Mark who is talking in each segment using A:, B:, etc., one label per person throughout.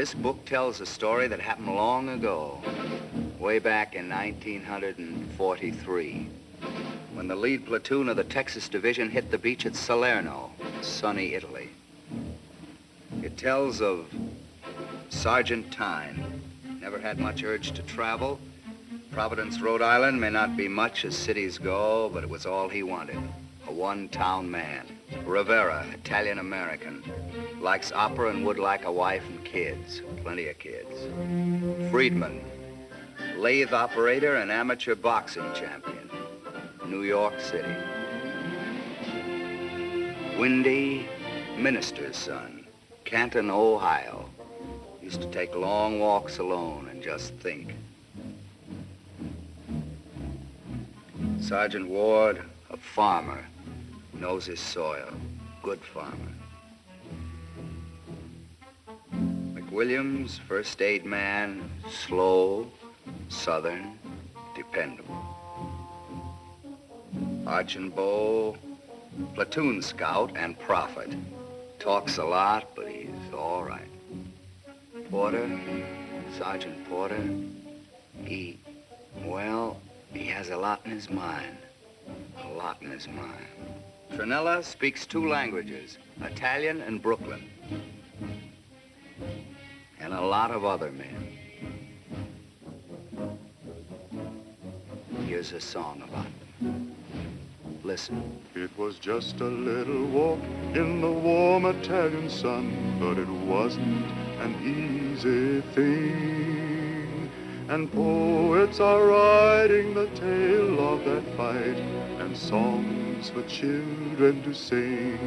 A: This book tells a story that happened long ago, way back in 1943, when the lead platoon of the Texas Division hit the beach at Salerno, sunny Italy. It tells of Sergeant Tyne. Never had much urge to travel. Providence, Rhode Island may not be much as cities go, but it was all he wanted. A one-town man. Rivera, Italian-American. Likes opera and would like a wife and kids. Plenty of kids. Friedman, lathe operator and amateur boxing champion. New York City. Windy, minister's son. Canton, Ohio. Used to take long walks alone and just think. Sergeant Ward, a farmer. Knows his soil. Good farmer. McWilliams, first aid man. Slow, southern, dependable. Archambault, platoon scout and prophet. Talks a lot, but he's all right. Porter, Sergeant Porter, he has a lot in his mind. A lot in his mind. Trinella speaks 2 languages, Italian and Brooklyn. And a lot of other men. Here's a song about them. Listen.
B: It was just a little walk in the warm Italian sun, but it wasn't an easy thing. And poets are writing the tale of that fight, and songs for children to sing.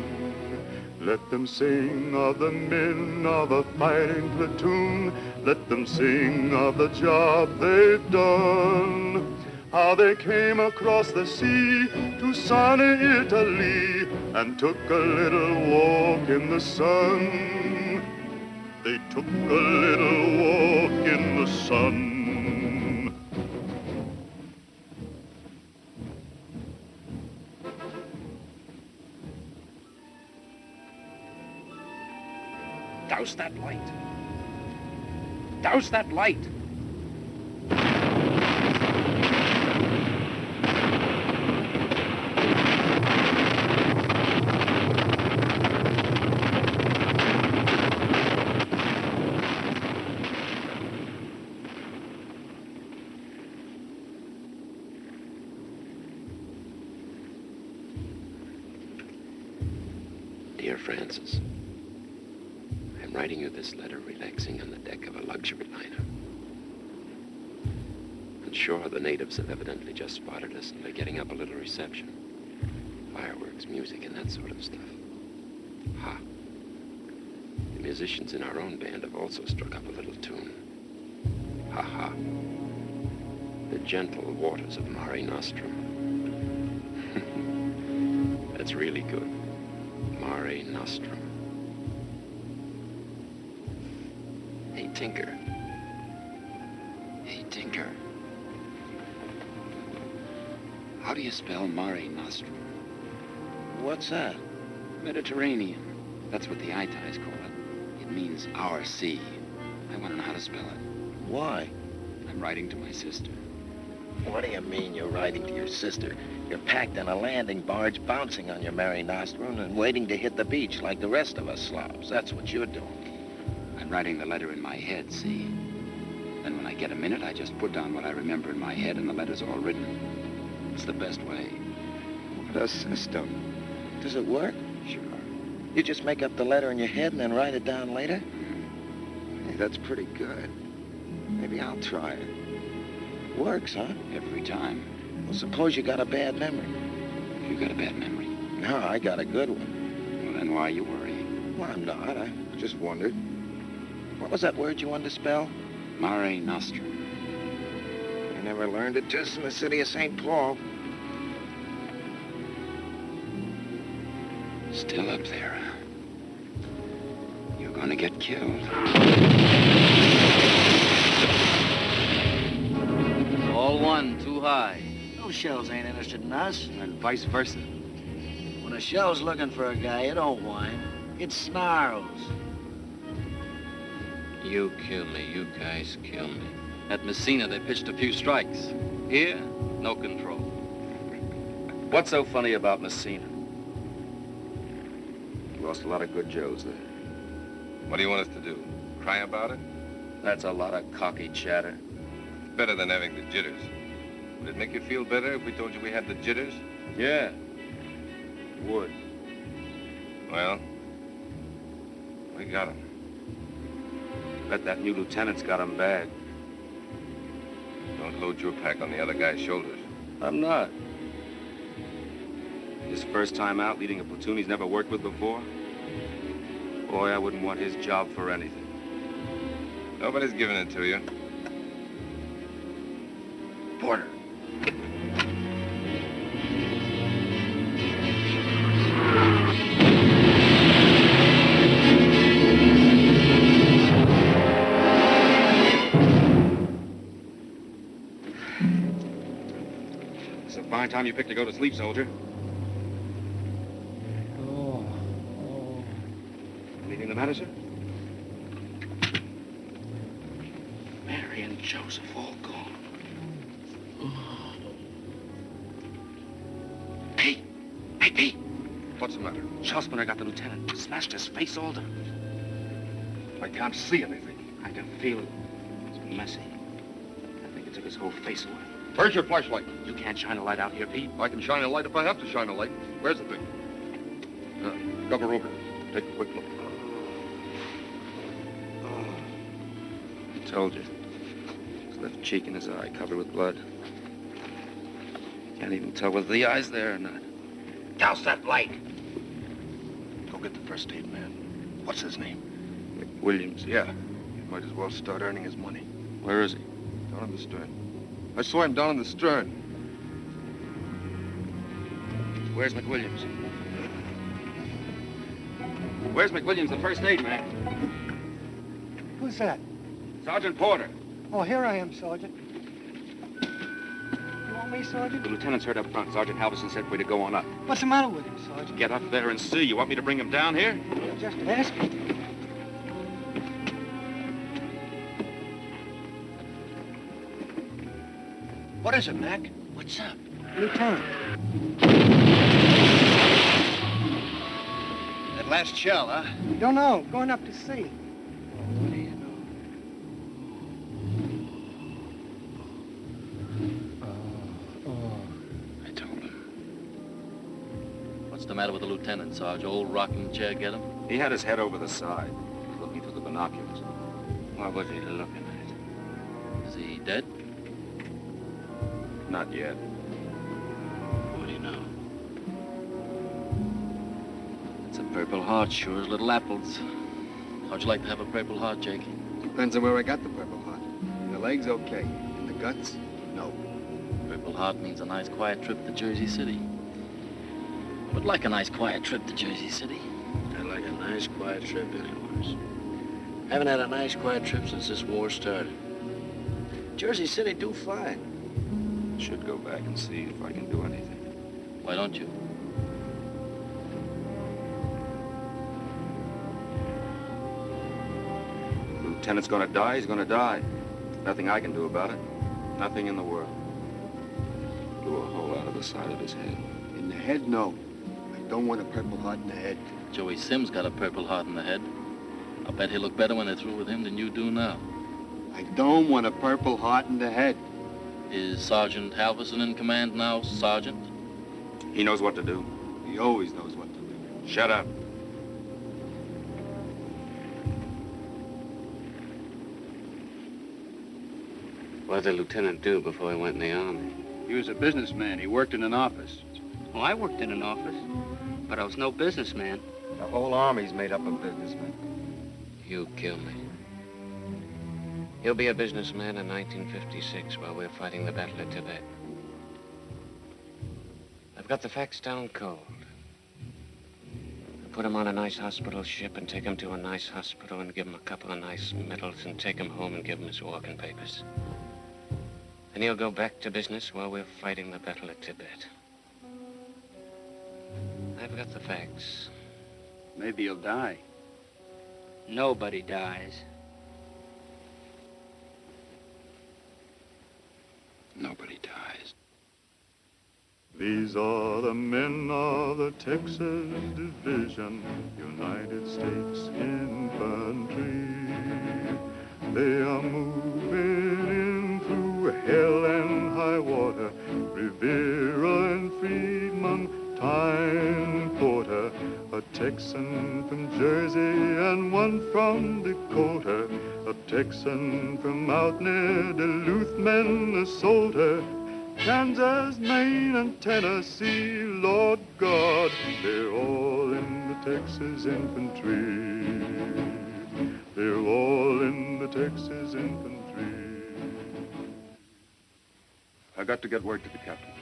B: Let them sing of the men of a fighting platoon. Let them sing of the job they've done. How they came across the sea to sunny Italy and took a little walk in the sun. They took a little walk in the sun.
C: Douse that light. Douse that light.
D: Dear Francis, I'm writing you this letter relaxing on the deck of a luxury liner. On shore, the natives have evidently just spotted us and they're getting up a little reception. Fireworks, music, and that sort of stuff. Ha! The musicians in our own band have also struck up a little tune. Ha ha! The gentle waters of Mare Nostrum. That's really good. Mare Nostrum. Hey, Tinker. Hey, Tinker. How do you spell Mare Nostrum?
E: What's that?
D: Mediterranean. That's what the Itais call it. It means our sea. I want to know how to spell it.
E: Why?
D: I'm writing to my sister.
E: What do you mean you're writing to your sister? You're packed in a landing barge, bouncing on your Mare Nostrum and waiting to hit the beach like the rest of us slobs. That's what you're doing.
D: I'm writing the letter in my head, see? Then when I get a minute, I just put down what I remember in my head and the letter's all written. It's the best way.
E: What a system. Does it work?
D: Sure.
E: You just make up the letter in your head and then write it down later?
D: Hey, that's pretty good. Maybe I'll try it.
E: Works, huh?
D: Every time.
E: Well, suppose you got a bad memory.
D: You got a bad memory?
E: No, I got a good one.
D: Well, then why are you worrying?
E: Well, I'm not. I just wondered. What was that word you wanted to spell?
D: Mare Nostrum.
E: I never learned it just in the city of St. Paul.
D: Still up there. You're gonna get killed.
A: All one, too high.
F: Those shells ain't interested in us.
A: And vice versa.
F: When a shell's looking for a guy, it don't whine. It snarls.
D: You kill me. You guys kill me.
G: At Messina, they pitched a few strikes. Here, no control.
C: What's so funny about Messina? Lost a lot of good Joes there.
H: What do you want us to do? Cry about it?
C: That's a lot of cocky chatter.
H: Better than having the jitters. Would it make you feel better if we told you we had the jitters?
C: Yeah, it would.
H: Well, we got him.
C: Bet that new lieutenant's got him bad.
H: Don't load your pack on the other guy's shoulders.
C: I'm not. His first time out leading a platoon he's never worked with before. Boy, I wouldn't want his job for anything.
H: Nobody's giving it to you.
C: Porter. It's a fine time you picked to go to sleep, soldier. Anything the matter, sir?
E: Mary and Joseph all gone. Pete! Hey, Pete!
C: What's the matter?
E: Shell got the lieutenant. Smashed his face all down.
C: I can't see anything.
E: I can feel it. It's messy. I think it took his whole face away.
C: Where's your flashlight?
E: You can't shine a light out here, Pete.
C: I can shine a light if I have to shine a light. Where's the thing? Cover over. Take a quick look. I told you. His left cheek and his eye covered with blood. Can't even tell whether the eye's there or not.
E: Douse that light! Go get the first aid man. What's his name?
C: Williams.
B: Yeah. You might as well start earning his money.
C: Where is he?
B: Down in the stern. I saw him down in the stern.
C: Where's McWilliams? Where's McWilliams, the first aid man?
I: Who's that?
C: Sergeant Porter.
I: Oh, here I am, Sergeant. You want me, Sergeant?
C: The lieutenant's heard up front. Sergeant Halverson said for you to go on up.
I: What's the matter with him, Sergeant?
C: Get up there and see. You want me to bring him down here?
I: Just asking.
E: What is it, Mac? What's up?
I: Lieutenant.
E: That last shell, huh?
I: Don't know. Going up to see.
E: What do you know?
D: I told him.
G: What's the matter with the lieutenant, Sarge? Old rocking chair get him?
C: He had his head over the side, looking through the binoculars.
D: What was he looking at?
G: Is he dead?
C: Not yet.
G: What do you know? It's a Purple Heart, sure as little apples. How'd you like to have a Purple Heart, Jake?
A: Depends on where I got the Purple Heart. In the legs, okay. In the guts, no.
G: Purple Heart means a nice, quiet trip to Jersey City. I would like a nice, quiet trip to Jersey City.
E: I'd like a nice, quiet trip anywhere. Haven't had a nice, quiet trip since this war started. Jersey City do fine.
C: Should go back and see if I can do anything.
G: Why don't you?
C: The lieutenant's gonna die, he's gonna die. Nothing I can do about it. Nothing in the world. Blew a hole out of the side of his head.
A: In the head, no. I don't want a Purple Heart in the head.
G: Joey Sims got a Purple Heart in the head. I bet he'll look better when they're through with him than you do now.
A: I don't want a Purple Heart in the head.
G: Is Sergeant Halverson in command now, Sergeant?
C: He knows what to do.
A: He always knows what to do.
C: Shut up.
D: What did the lieutenant do before he went in the army?
C: He was a businessman. He worked in an office.
J: Well, I worked in an office, but I was no businessman.
A: The whole army's made up of businessmen.
D: You kill me. He'll be a businessman in 1956 while we're fighting the Battle of Tibet. I've got the facts down cold. I'll put him on a nice hospital ship and take him to a nice hospital and give him a couple of nice medals and take him home and give him his walking papers. Then he'll go back to business while we're fighting the Battle of Tibet. I've got the facts.
C: Maybe he'll die.
J: Nobody dies.
B: These are the men of the Texas Division, United States Infantry. They are moving in through hell and high water, Rivera and Friedman, Tyne Porter, a Texan from Jersey and one from Dakota, a Texan from out near Duluth, Minnesota, Kansas, Maine, and Tennessee, Lord God, they're all in the Texas Infantry. They're all in the Texas Infantry.
C: I got to get word to the captain.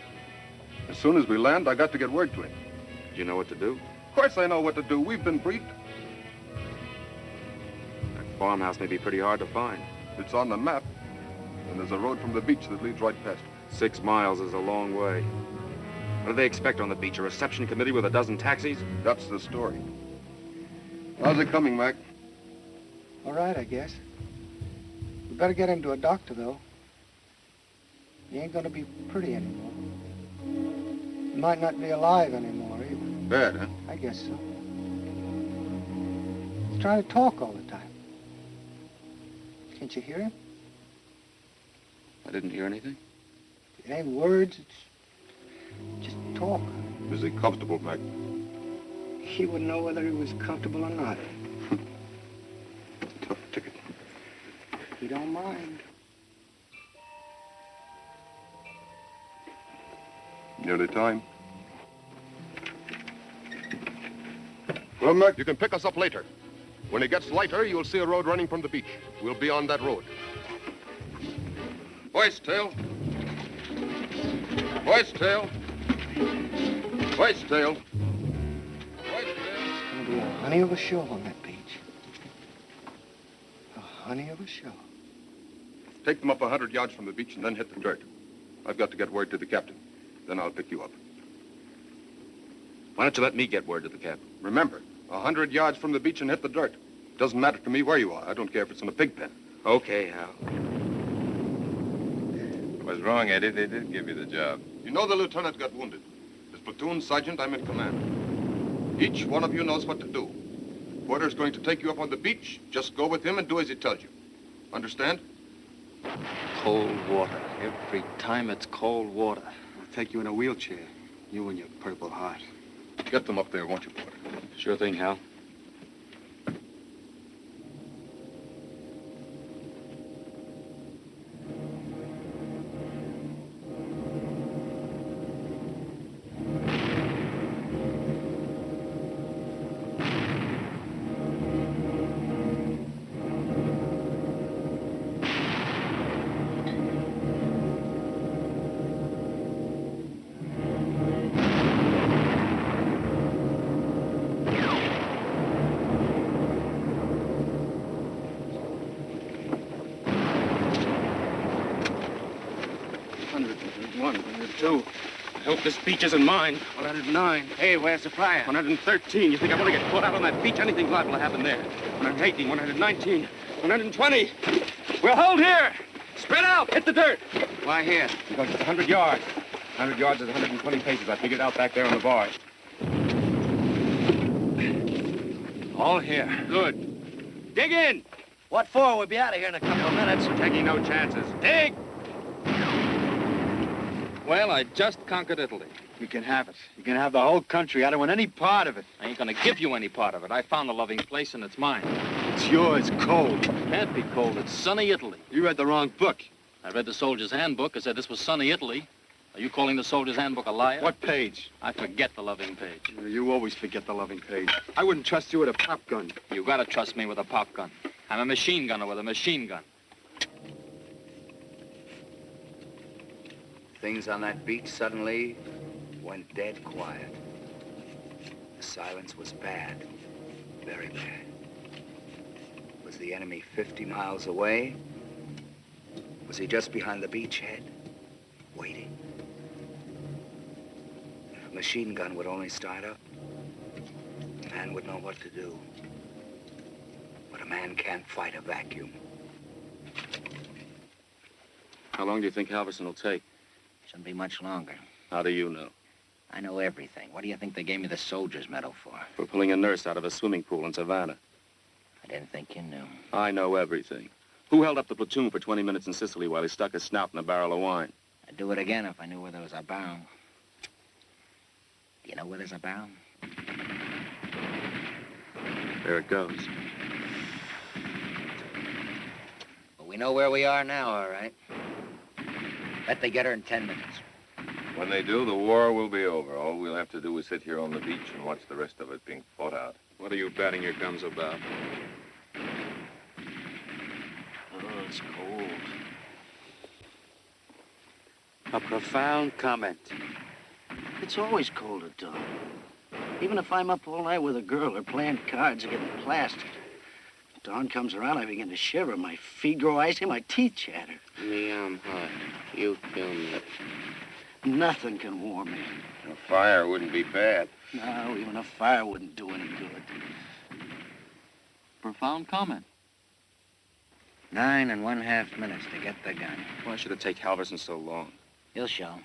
C: As soon as we land, I got to get word to him.
D: Do you know what to do?
C: Of course I know what to do. We've been briefed.
D: That farmhouse may be pretty hard to find.
C: It's on the map. And there's a road from the beach that leads right past it.
D: 6 miles is a long way. What do they expect on the beach? A reception committee with a dozen taxis?
C: That's the story. How's it coming, Mac?
I: All right, I guess. We better get him to a doctor, though. He ain't gonna be pretty anymore. He might not be alive anymore, either.
C: Bad, huh?
I: I guess so. He's trying to talk all the time. Can't you hear him?
D: I didn't hear anything.
I: It ain't words, it's just talk.
C: Is he comfortable, Mac?
I: He wouldn't know whether he was comfortable or not.
C: Tough ticket.
I: He don't mind.
C: Nearly time. Well, Mac, you can pick us up later. When it gets lighter, you'll see a road running from the beach. We'll be on that road. Hoist tail. Hoist tail. Hoist tail. Hoist tail.
I: It's gonna be a honey of a show on that beach. A honey of a show.
C: Take them up 100 yards from the beach and then hit the dirt. I've got to get word to the captain. Then I'll pick you up.
D: Why don't you let me get word to the captain?
C: Remember, 100 yards from the beach and hit the dirt. Doesn't matter to me where you are. I don't care if it's in a pig pen.
D: Okay, Hal.
H: Was wrong, Eddie. They did give you the job.
C: You know the lieutenant got wounded. As platoon sergeant, I'm in command. Each one of you knows what to do. Porter's going to take you up on the beach. Just go with him and do as he tells you. Understand?
G: Cold water. Every time it's cold water.
J: I'll take you in a wheelchair. You and your Purple Heart.
C: Get them up there, won't you, Porter?
D: Sure thing, Hal. I hope this beach isn't mine.
J: 109. Hey, where's the fire?
D: 113. You think I'm going to get caught out on that beach? Anything's liable to happen there. 118, 119, 120. We'll hold here. Spread out. Hit the dirt.
J: Why here?
D: Because it's 100 yards. 100 yards is 120 paces. I figured out back there on the bar. All here. Good. Dig in.
E: What for? We'll be out of here in a couple of minutes.
D: We're taking no chances. Dig! Well, I just conquered Italy.
J: You can have it. You can have the whole country. I don't want any part of it.
D: I ain't gonna give you any part of it. I found the loving place and it's mine.
J: It's yours, cold.
G: It can't be cold. It's sunny Italy.
J: You read the wrong book.
G: I read the soldier's handbook. It said this was sunny Italy. Are you calling the soldier's handbook a liar?
J: What page?
G: I forget the loving page.
J: You always forget the loving page. I wouldn't trust you with a pop gun.
G: You gotta trust me with a pop gun. I'm a machine gunner with a machine gun.
A: Things on that beach suddenly went dead quiet. The silence was bad, very bad. Was the enemy 50 miles away? Was he just behind the beachhead, waiting? If a machine gun would only start up, a man would know what to do. But a man can't fight a vacuum.
D: How long do you think Halverson will take?
E: Shouldn't be much longer.
D: How do you know?
E: I know everything. What do you think they gave me the soldier's medal for?
K: For pulling a nurse out of a swimming pool in Savannah.
E: I didn't think you knew.
K: I know everything. Who held up the platoon for 20 minutes in Sicily while he stuck his snout in a barrel of wine?
E: I'd do it again if I knew where there was a barrel. Do you know where there's a barrel?
K: There it goes.
E: Well, we know where we are now, all right. Bet they get her in 10 minutes.
H: When they do, the war will be over. All we'll have to do is sit here on the beach and watch the rest of it being fought out.
K: What are you batting your guns about?
F: Oh, it's cold.
J: A profound comment.
F: It's always cold at dawn. Even if I'm up all night with a girl or playing cards or getting plastered. Dawn comes around, I begin to shiver. My feet grow icy, my teeth chatter.
J: Me, I'm hot. You kill me.
F: Nothing can warm me.
H: A fire wouldn't be bad.
F: No, even a fire wouldn't do any good.
G: Profound comment.
E: 9 1/2 minutes to get the gun.
K: Why should it take Halverson so long?
E: He'll show.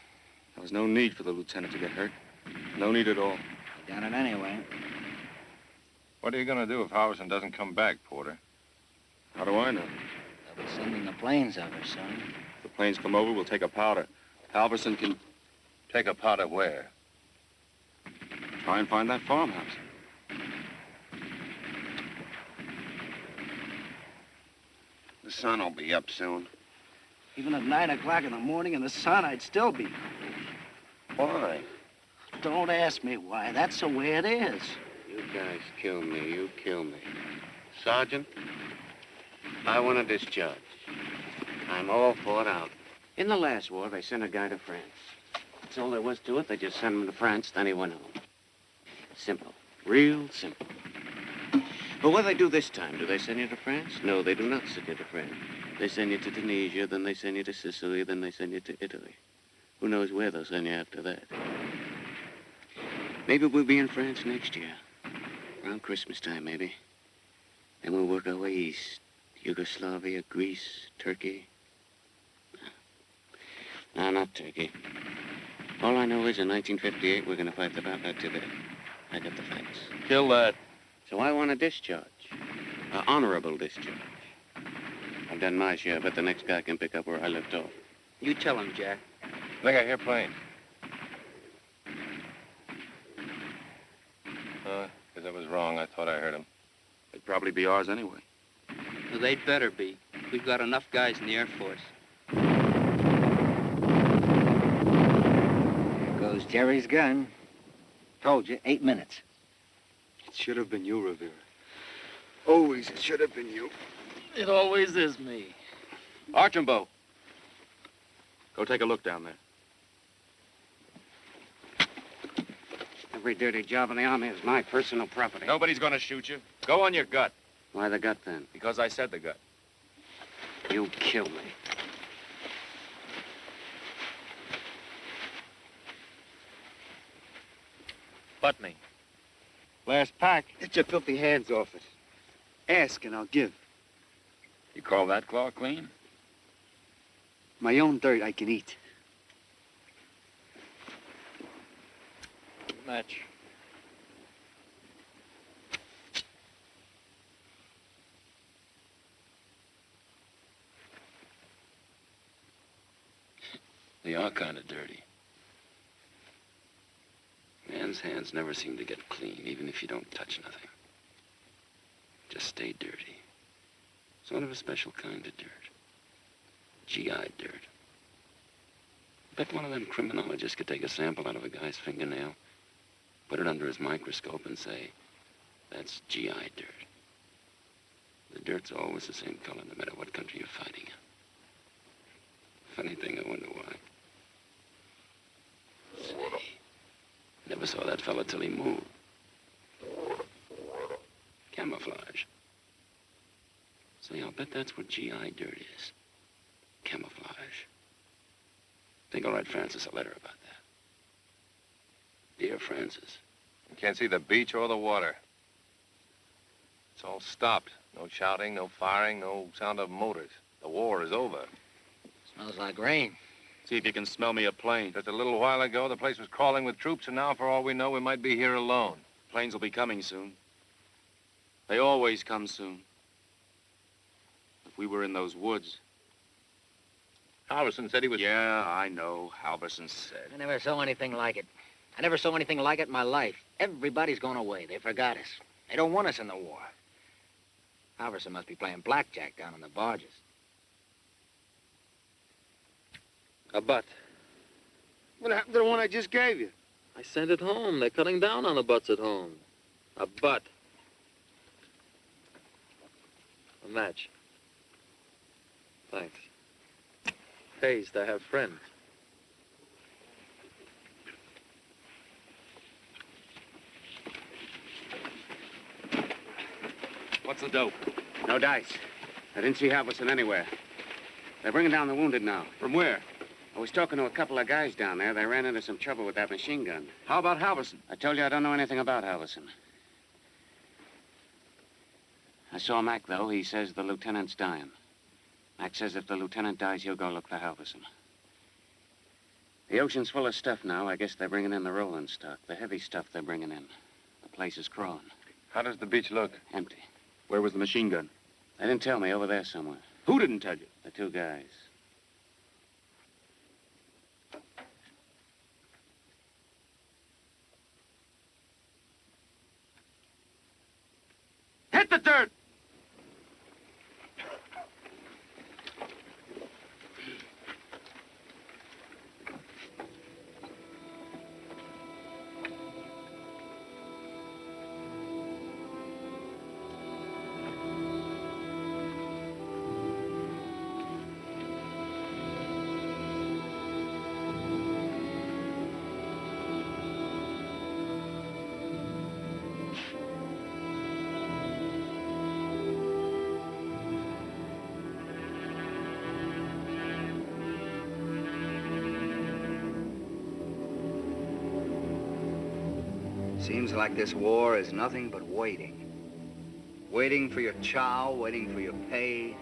K: There was no need for the lieutenant to get hurt. No need at all.
E: He done it anyway.
H: What are you going to do if Halverson doesn't come back, Porter?
K: How do I know?
E: They'll be sending the planes over soon.
K: If the planes come over, we'll take a powder. Halverson can
H: Take a powder where?
K: try and find that farmhouse.
H: The sun will be up soon.
F: Even at 9 o'clock in the morning in the sun, I'd still be cold.
H: Why?
F: Don't ask me why. That's the way it is.
J: You guys kill me. You kill me. Sergeant, I want a discharge. I'm all fought out. In the last war, they sent a guy to France. That's all there was to it. They just sent him to France, then he went home. Simple. Real simple. But what do they do this time? Do they send you to France? No, they do not send you to France. They send you to Tunisia, then they send you to Sicily, then they send you to Italy. Who knows where they'll send you after that? Maybe we'll be in France next year. Around Christmas time, maybe. Then we'll work our way east. Yugoslavia, Greece, Turkey. No, not Turkey. All I know is in 1958, we're going to fight the battle at Tibet. I got the facts.
K: Kill that.
J: So I want a discharge. An honorable discharge. I've done my share, but the next guy can pick up where I left off.
F: You tell him, Jack.
H: I think I hear planes. Because I was wrong. I thought I heard them.
K: They'd probably be ours anyway.
J: Well, they'd better be. We've got enough guys in the Air Force.
E: There goes Jerry's gun. Told you, 8 minutes.
K: It should have been you, Rivera. Always it should have been you.
G: It always is me.
K: Archambault. Go take a look down there.
J: Every dirty job in the Army is my personal property.
K: Nobody's gonna shoot you. Go on your gut.
J: Why the gut, then?
K: Because I said the gut.
J: You kill me.
G: Butt me.
J: Last pack. Get your filthy hands off it. Ask and I'll give.
H: You call that claw clean?
J: My own dirt I can eat.
G: Match.
D: They are kind of dirty. Man's hands never seem to get clean, even if you don't touch nothing. Just stay dirty. Sort of a special kind of dirt. GI dirt. Bet one of them criminologists could take a sample out of a guy's fingernail, put it under his microscope and say, that's GI dirt. The dirt's always the same color, no matter what country you're fighting in. Funny thing, I wonder why. Say, never saw that fella till he moved. Camouflage. Say, I'll bet that's what GI dirt is. Camouflage. Think I'll write Francis a letter about that. Dear Francis.
H: You can't see the beach or the water. It's all stopped. No shouting, no firing, no sound of motors. The war is over.
E: Smells like rain.
K: See if you can smell me a plane.
H: Just a little while ago, the place was crawling with troops, and now, for all we know, we might be here alone.
K: Planes will be coming soon. They always come soon. If we were in those woods.
H: Halverson said he was...
K: Yeah, I know. Halverson said.
L: I never saw anything like it. I never saw anything like it in my life. Everybody's gone away. They forgot us. They don't want us in the war. Halverson must be playing blackjack down on the barges.
M: A butt.
I: What happened to the one I just gave you?
M: I sent it home. They're cutting down on the butts at home. A butt. A match. Thanks. Pays to have friends.
K: What's the dope?
J: No dice. I didn't see Halverson anywhere. They're bringing down the wounded now.
K: From where?
J: I was talking to a couple of guys down there. They ran into some trouble with that machine gun.
K: How about Halverson?
J: I told you I don't know anything about Halverson. I saw Mac, though. He says the lieutenant's dying. Mac says if the lieutenant dies, he'll go look for Halverson. The ocean's full of stuff now. I guess they're bringing in the rolling stock. The heavy stuff they're bringing in. The place is crawling.
H: How does the beach look?
J: Empty.
K: Where was the machine gun?
J: They didn't tell me. Over there somewhere.
K: Who didn't tell you?
J: The two guys.
K: Hit the dirt!
A: Seems like this war is nothing but waiting. Waiting for your chow, waiting for your pay,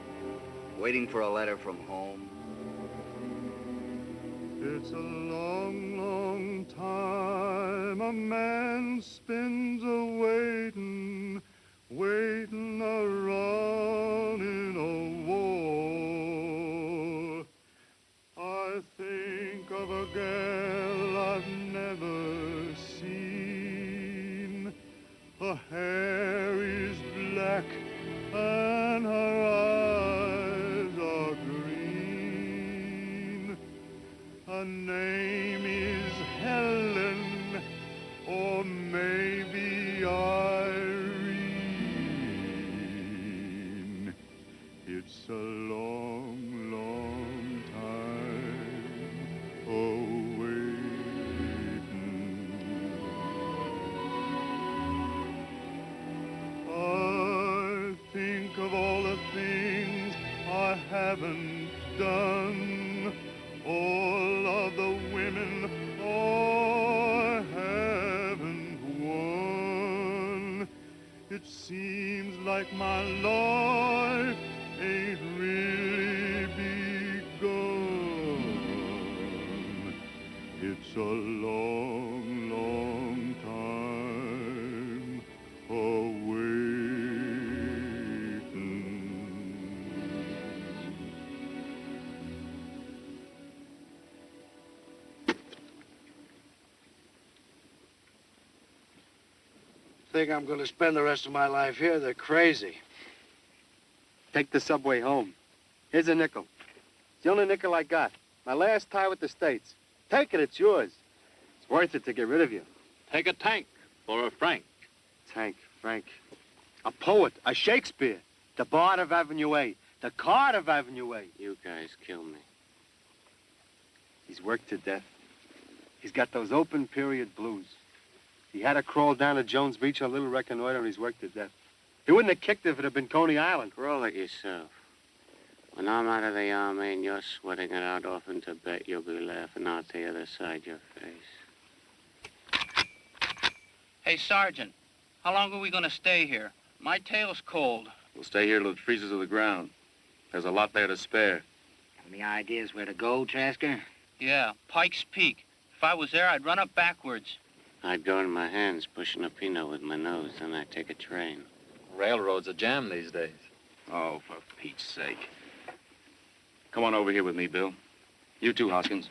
A: waiting for a letter from home.
B: It's a long, long time a man spends a-waiting, waiting around in a war. I think of a girl I've never seen. Her hair is black and her eyes are green. Her name is Helen, or maybe Irene. It's a long, long time I think of all the things I haven't done, all of the women I haven't won. It seems like my life ain't really begun. It's a long, long time
F: Think I'm going to spend the rest of my life here? They're crazy.
I: Take the subway home. Here's a nickel. It's the only nickel I got. My last tie with the States. Take it, it's yours. It's worth it to get rid of you.
N: Take a tank for a franc.
I: Tank, Frank. A poet, a Shakespeare. The Bard of Avenue A. The Card of Avenue A.
J: You guys kill me.
I: He's worked to death. He's got those open period blues. He had to crawl down to Jones Beach on a little reconnoiter, and he's worked to death. He wouldn't have kicked if it had been Coney Island.
J: Roll it yourself. When I'm out of the army and you're sweating it out off in Tibet, you'll be laughing out the other side of your face.
O: Hey, Sergeant, how long are we going to stay here? My tail's cold.
K: We'll stay here till it freezes to the ground. There's a lot there to spare.
L: Any ideas where to go, Trasker?
O: Yeah, Pike's Peak. If I was there, I'd run up backwards.
J: I'd go in my hands pushing a Pinot with my nose, then I'd take a train.
K: Railroads are jammed these days. Oh, for Pete's sake. Come on over here with me, Bill. You too, Hoskins.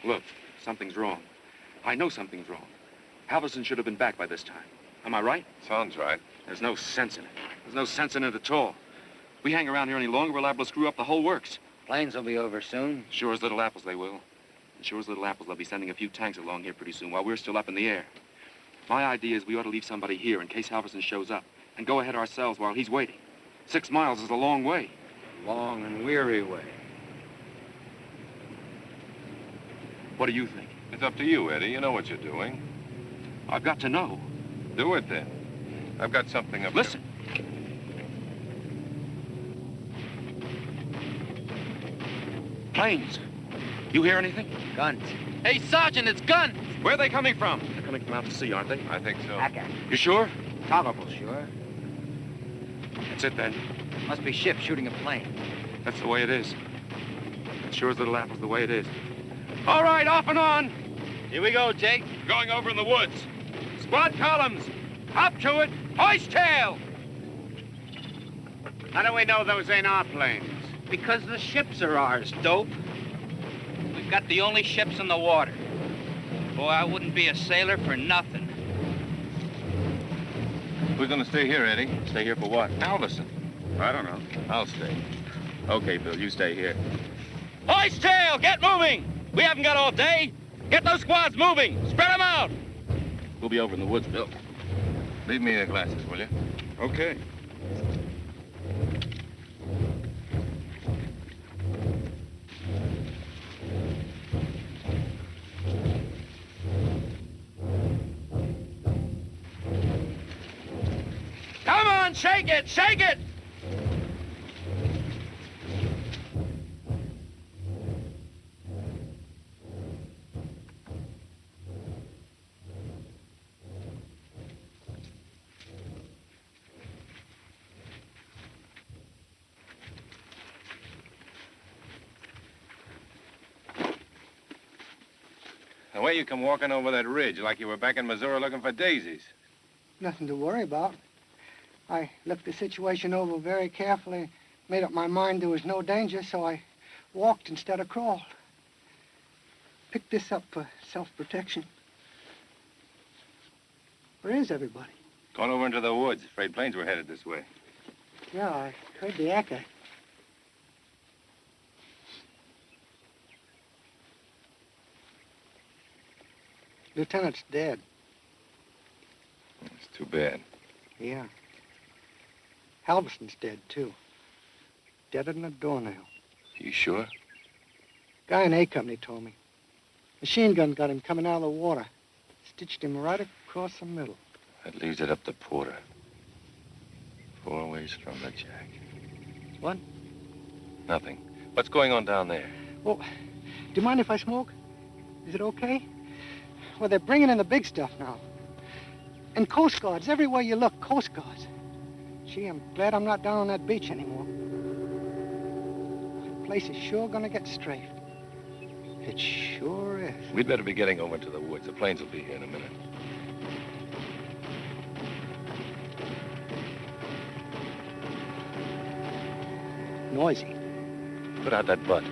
K: Look, something's wrong. I know something's wrong. Halverson should have been back by this time. Am I right?
H: Sounds right.
K: There's no sense in it. There's no sense in it at all. We hang around here any longer, we're liable to screw up the whole works.
L: Planes will be over soon.
K: Sure as little apples they will. And sure as little apples, they'll be sending a few tanks along here pretty soon while we're still up in the air. My idea is we ought to leave somebody here in case Halverson shows up and go ahead ourselves while he's waiting. 6 miles is a long way.
L: Long and weary way.
K: What do you think?
H: It's up to you, Eddie. You know what you're doing.
K: I've got to know.
H: Do it then. I've got something up
K: Listen. Planes. You hear anything?
L: Guns.
K: Hey, Sergeant, it's guns! Where are they coming from? They're coming from out to sea, aren't they?
H: I think so.
K: You sure?
L: Tolerable sure.
K: That's it, then.
L: Must be ships shooting a plane.
K: That's the way it is. It sure as little apples the way it is. All right, off and on.
O: Here we go, Jake.
K: Going over in the woods. Squad columns. Up to it. Hoist tail.
J: How do we know those ain't our planes?
O: Because the ships are ours, dope. We've got the only ships in the water. Boy, I wouldn't be a sailor for nothing.
H: We're going to stay here, Eddie.
K: Stay here for what?
H: Halverson.
K: I don't know.
H: I'll stay.
K: Okay, Bill, you stay here. Hoist tail, get moving! We haven't got all day. Get those squads moving. Spread them out. We'll be over in the woods, Bill.
H: Leave me the glasses, will you?
K: Okay. Come on, shake it, shake it!
H: The way you come walking over that ridge like you were back in Missouri looking for daisies.
I: Nothing to worry about. I looked the situation over very carefully, made up my mind there was no danger, so I walked instead of crawled. Picked this up for self-protection. Where is everybody?
H: Gone over into the woods. Afraid planes were headed this way.
I: Yeah, I heard the echo. Lieutenant's dead.
H: It's too bad.
I: Yeah. Halverson's dead, too. Deader than a doornail.
H: You sure?
I: Guy in A Company told me. Machine gun got him coming out of the water. Stitched him right across the middle.
H: That leaves it up to Porter. 4 ways from the jack.
I: What?
H: Nothing. What's going on down there?
I: Well, do you mind if I smoke? Is it okay? Well, they're bringing in the big stuff now. And Coast Guards, everywhere you look, Coast Guards. Gee, I'm glad I'm not down on that beach anymore. The place is sure gonna get strafed. It sure is.
H: We'd better be getting over to the woods. The planes will be here in a minute.
I: Noisy.
H: Put out that butt.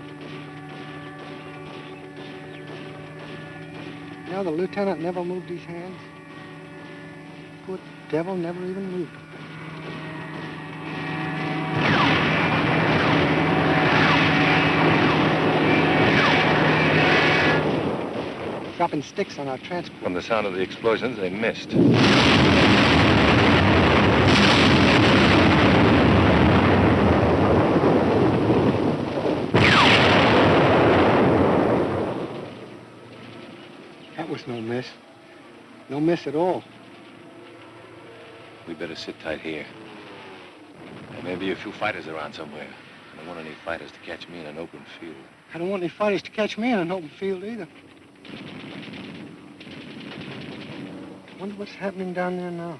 I: You know, the lieutenant never moved his hands. Poor devil never even moved them. Dropping sticks on our transport.
H: From the sound of the explosions, they missed.
I: That was no miss. No miss at all.
H: We better sit tight here. There may be a few fighters around somewhere. I don't want any fighters to catch me in an open field.
I: I don't want any fighters to catch me in an open field either. Wonder what's happening down there now.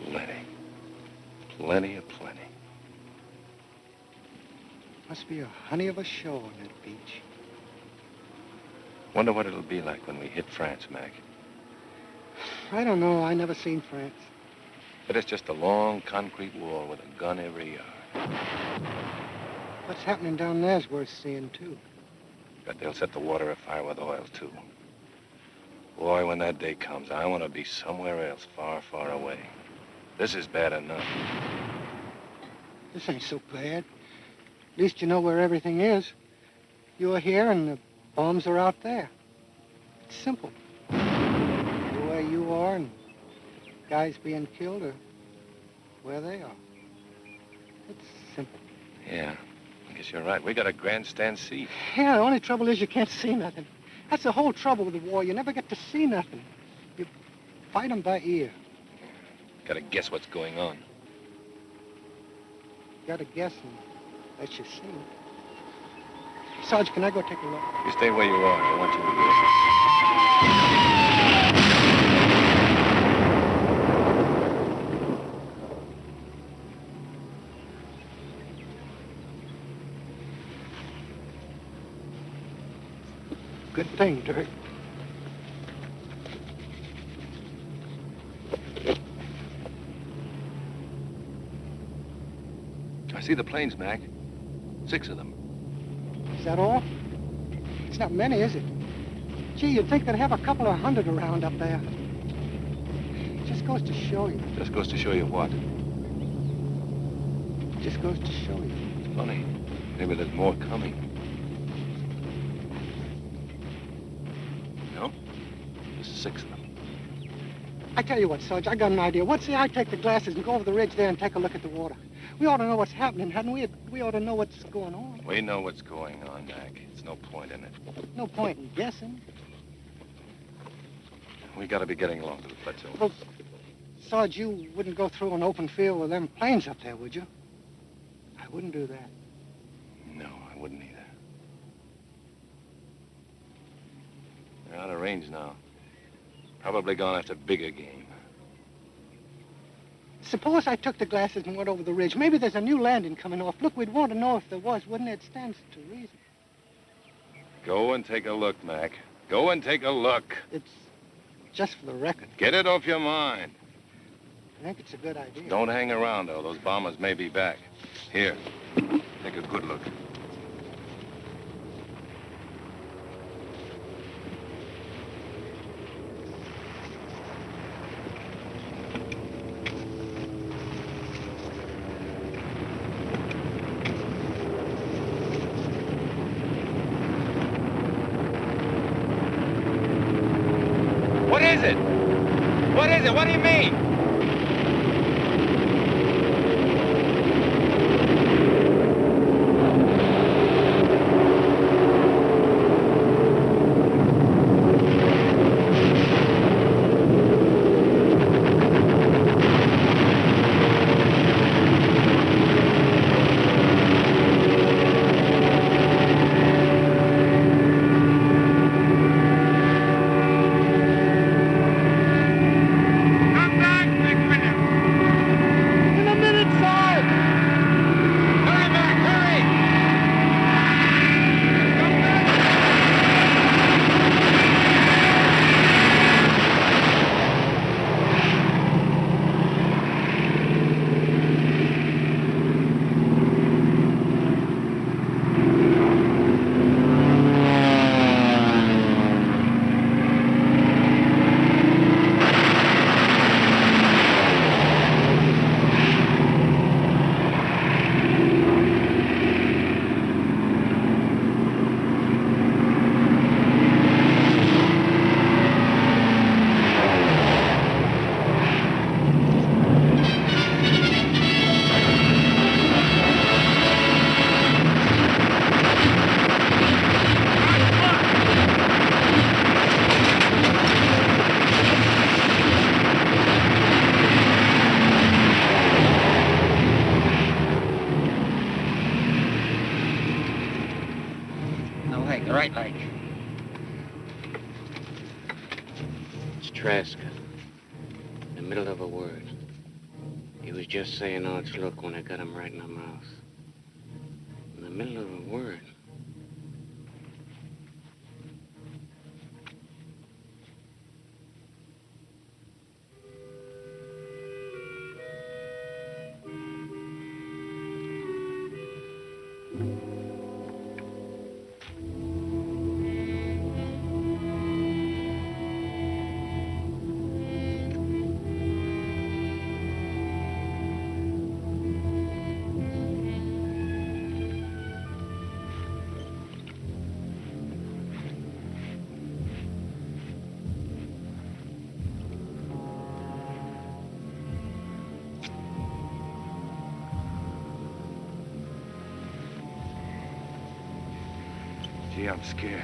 H: Lenny. Plenty of plenty.
I: Must be a honey of a show on that beach.
H: Wonder what it'll be like when we hit France, Mac.
I: I don't know. I never seen France.
H: But it's just a long concrete wall with a gun every yard.
I: What's happening down there's worth seeing, too.
H: Bet they'll set the water afire with oil, too. Boy, when that day comes, I want to be somewhere else, far, far away. This is bad enough.
I: This ain't so bad. At least you know where everything is. You're here and the bombs are out there. It's simple. Where you are and guys being killed are where they are. It's simple.
H: Yeah, I guess you're right. We got a grandstand seat.
I: Yeah, the only trouble is you can't see nothing. That's the whole trouble with the war. You never get to see nothing. You fight 'em by ear.
H: Gotta guess what's going on.
I: You gotta guess and let you see. Sarge, can I go take a look?
H: You stay where you are. I want you to listen.
I: Good thing, Dirk.
H: I see the planes, Mac. 6 of them.
I: Is that all? It's not many, is it? Gee, you'd think they'd have a couple of hundred around up there. Just goes to show you.
H: Just goes to show you what?
I: Just goes to show you.
H: It's funny. Maybe there's more coming. No? There's 6 of them.
I: I tell you what, Sarge, I got an idea. What say I take the glasses and go over the ridge there and take a look at the water? We ought to know what's happening, hadn't we? We ought to know what's going on.
H: We know what's going on, Mac. There's no point in it.
I: No point in guessing.
H: We gotta be getting along to the platoon.
I: Well, Sarge, you wouldn't go through an open field with them planes up there, would you? I wouldn't do that.
H: No, I wouldn't either. They're out of range now. Probably gone after bigger game.
I: Suppose I took the glasses and went over the ridge. Maybe there's a new landing coming off. Look, we'd want to know if there was, wouldn't it? It stands to reason.
H: Go and take a look, Mac. Go and take a look.
I: It's just for the record.
H: Get it off your mind.
I: I think it's a good idea.
H: Don't hang around, though. Those bombers may be back. Here, take a good look.
P: What is it? What is it? What do you mean?
L: Right leg.
J: It's Trask. In the middle of a word. He was just saying, "Oh, it's look," when I got him right in the mouth. In the middle of a word.
H: Gee, I'm scared.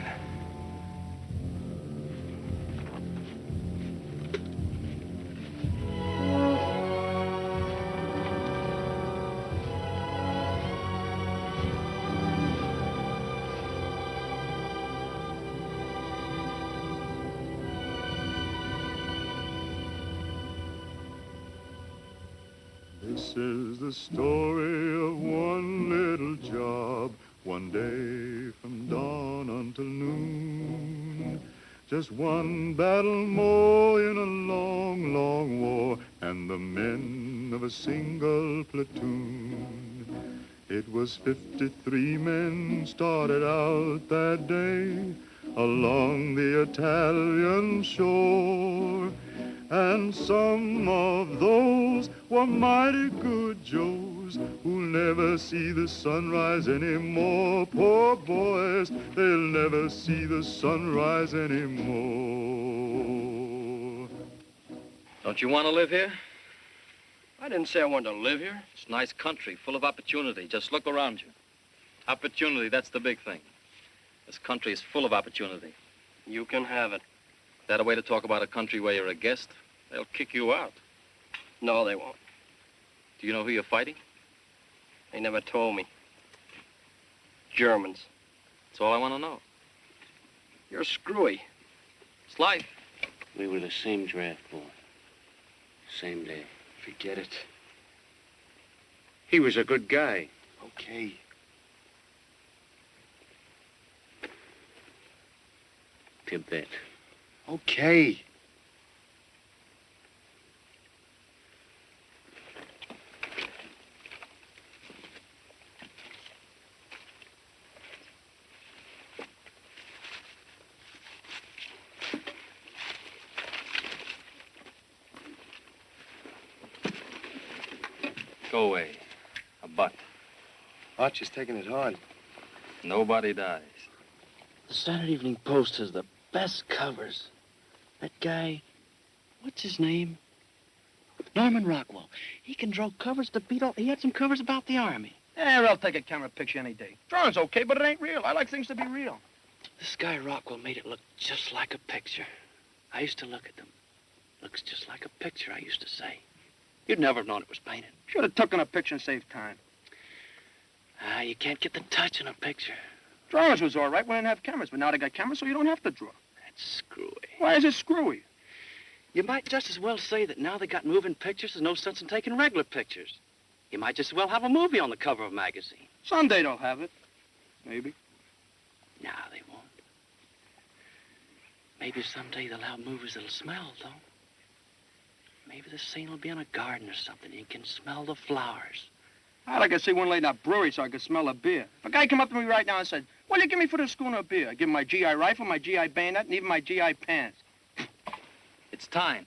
B: This is the story of one little job, one day from dawn until noon. Just one battle more in a long, long war, and the men of a single platoon. It was 53 men started out that day along the Italian shore. And some of those were mighty good Joes who'll never see the sunrise anymore. Poor boys, they'll never see the sunrise anymore.
Q: Don't you want to live here?
R: I didn't say I wanted to live here.
Q: It's a nice country, full of opportunity. Just look around you. Opportunity, that's the big thing. This country is full of opportunity.
R: You can have it.
Q: Is that a way to talk about a country where you're a guest? They'll kick you out.
R: No, they won't.
Q: Do you know who you're fighting?
R: They never told me. Germans.
Q: That's all I want to know.
R: You're screwy.
Q: It's life.
J: We were the same draft board. Same day.
R: Forget it.
J: He was a good guy.
R: Okay.
J: Tibet.
R: Okay.
Q: Go away. A butt.
R: Archer's taking it hard.
Q: Nobody dies.
F: The Saturday Evening Post has the best covers. That guy, what's his name? Norman Rockwell. He can draw covers to beat all. He had some covers about the Army.
R: I'll take a camera picture any day. Drawing's okay, but it ain't real. I like things to be real.
F: This guy Rockwell made it look just like a picture. I used to look at them. Looks just like a picture, I used to say. You'd never have known it was painted.
R: Should have taken a picture and saved time.
F: You can't get the touch in a picture.
R: Drawings was all right when they didn't have cameras, but now they got cameras, so you don't have to draw.
F: That's screwy.
R: Why is it screwy?
F: You might just as well say that now they got moving pictures, there's no sense in taking regular pictures. You might just as well have a movie on the cover of a magazine.
R: Someday they'll have it. Maybe.
F: No, they won't. Maybe someday they'll have movies that'll smell, though. Maybe the scene will be in a garden or something. You can smell the flowers.
R: I'd like to see one late in a brewery so I could smell a beer. If a guy come up to me right now and said, "What'll you give me for the schooner of beer?" I'd give him my GI rifle, my GI bayonet, and even my GI pants.
Q: It's time.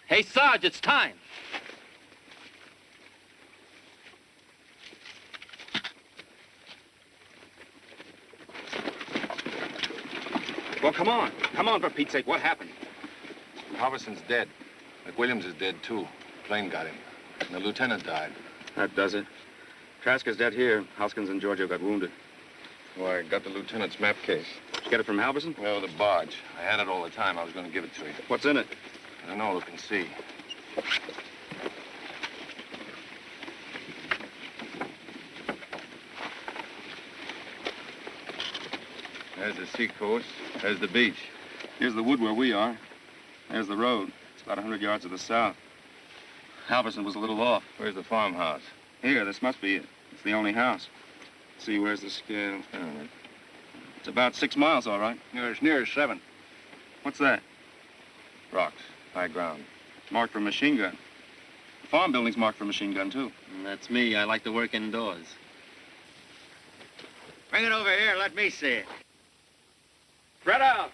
Q: Hey, Sarge, it's time.
K: Well, come on. Come on, for Pete's sake. What happened?
H: Halverson's dead. McWilliams is dead, too. Plane got him. And the lieutenant died.
K: That does it. Traska's dead here. Hoskins and Giorgio got wounded.
H: Well, I got the lieutenant's map case.
K: Did you get it from Halverson?
H: No, the barge. I had it all the time. I was going to give it to you.
K: What's in it?
H: I don't know. Look and see. There's the seacoast. There's the beach.
K: Here's the wood where we are. There's the road. It's about 100 yards to the south. Halverson was a little off.
H: Where's the farmhouse?
K: Here, this must be it. It's the only house. Let's see, where's the scale? It's about 6 miles, all right.
S: You're as near as 7.
K: What's that?
H: Rocks. High ground.
K: Marked for machine gun. The farm building's marked for machine gun, too.
G: That's me. I like to work indoors.
L: Bring it over here. Let me see it.
K: Spread out.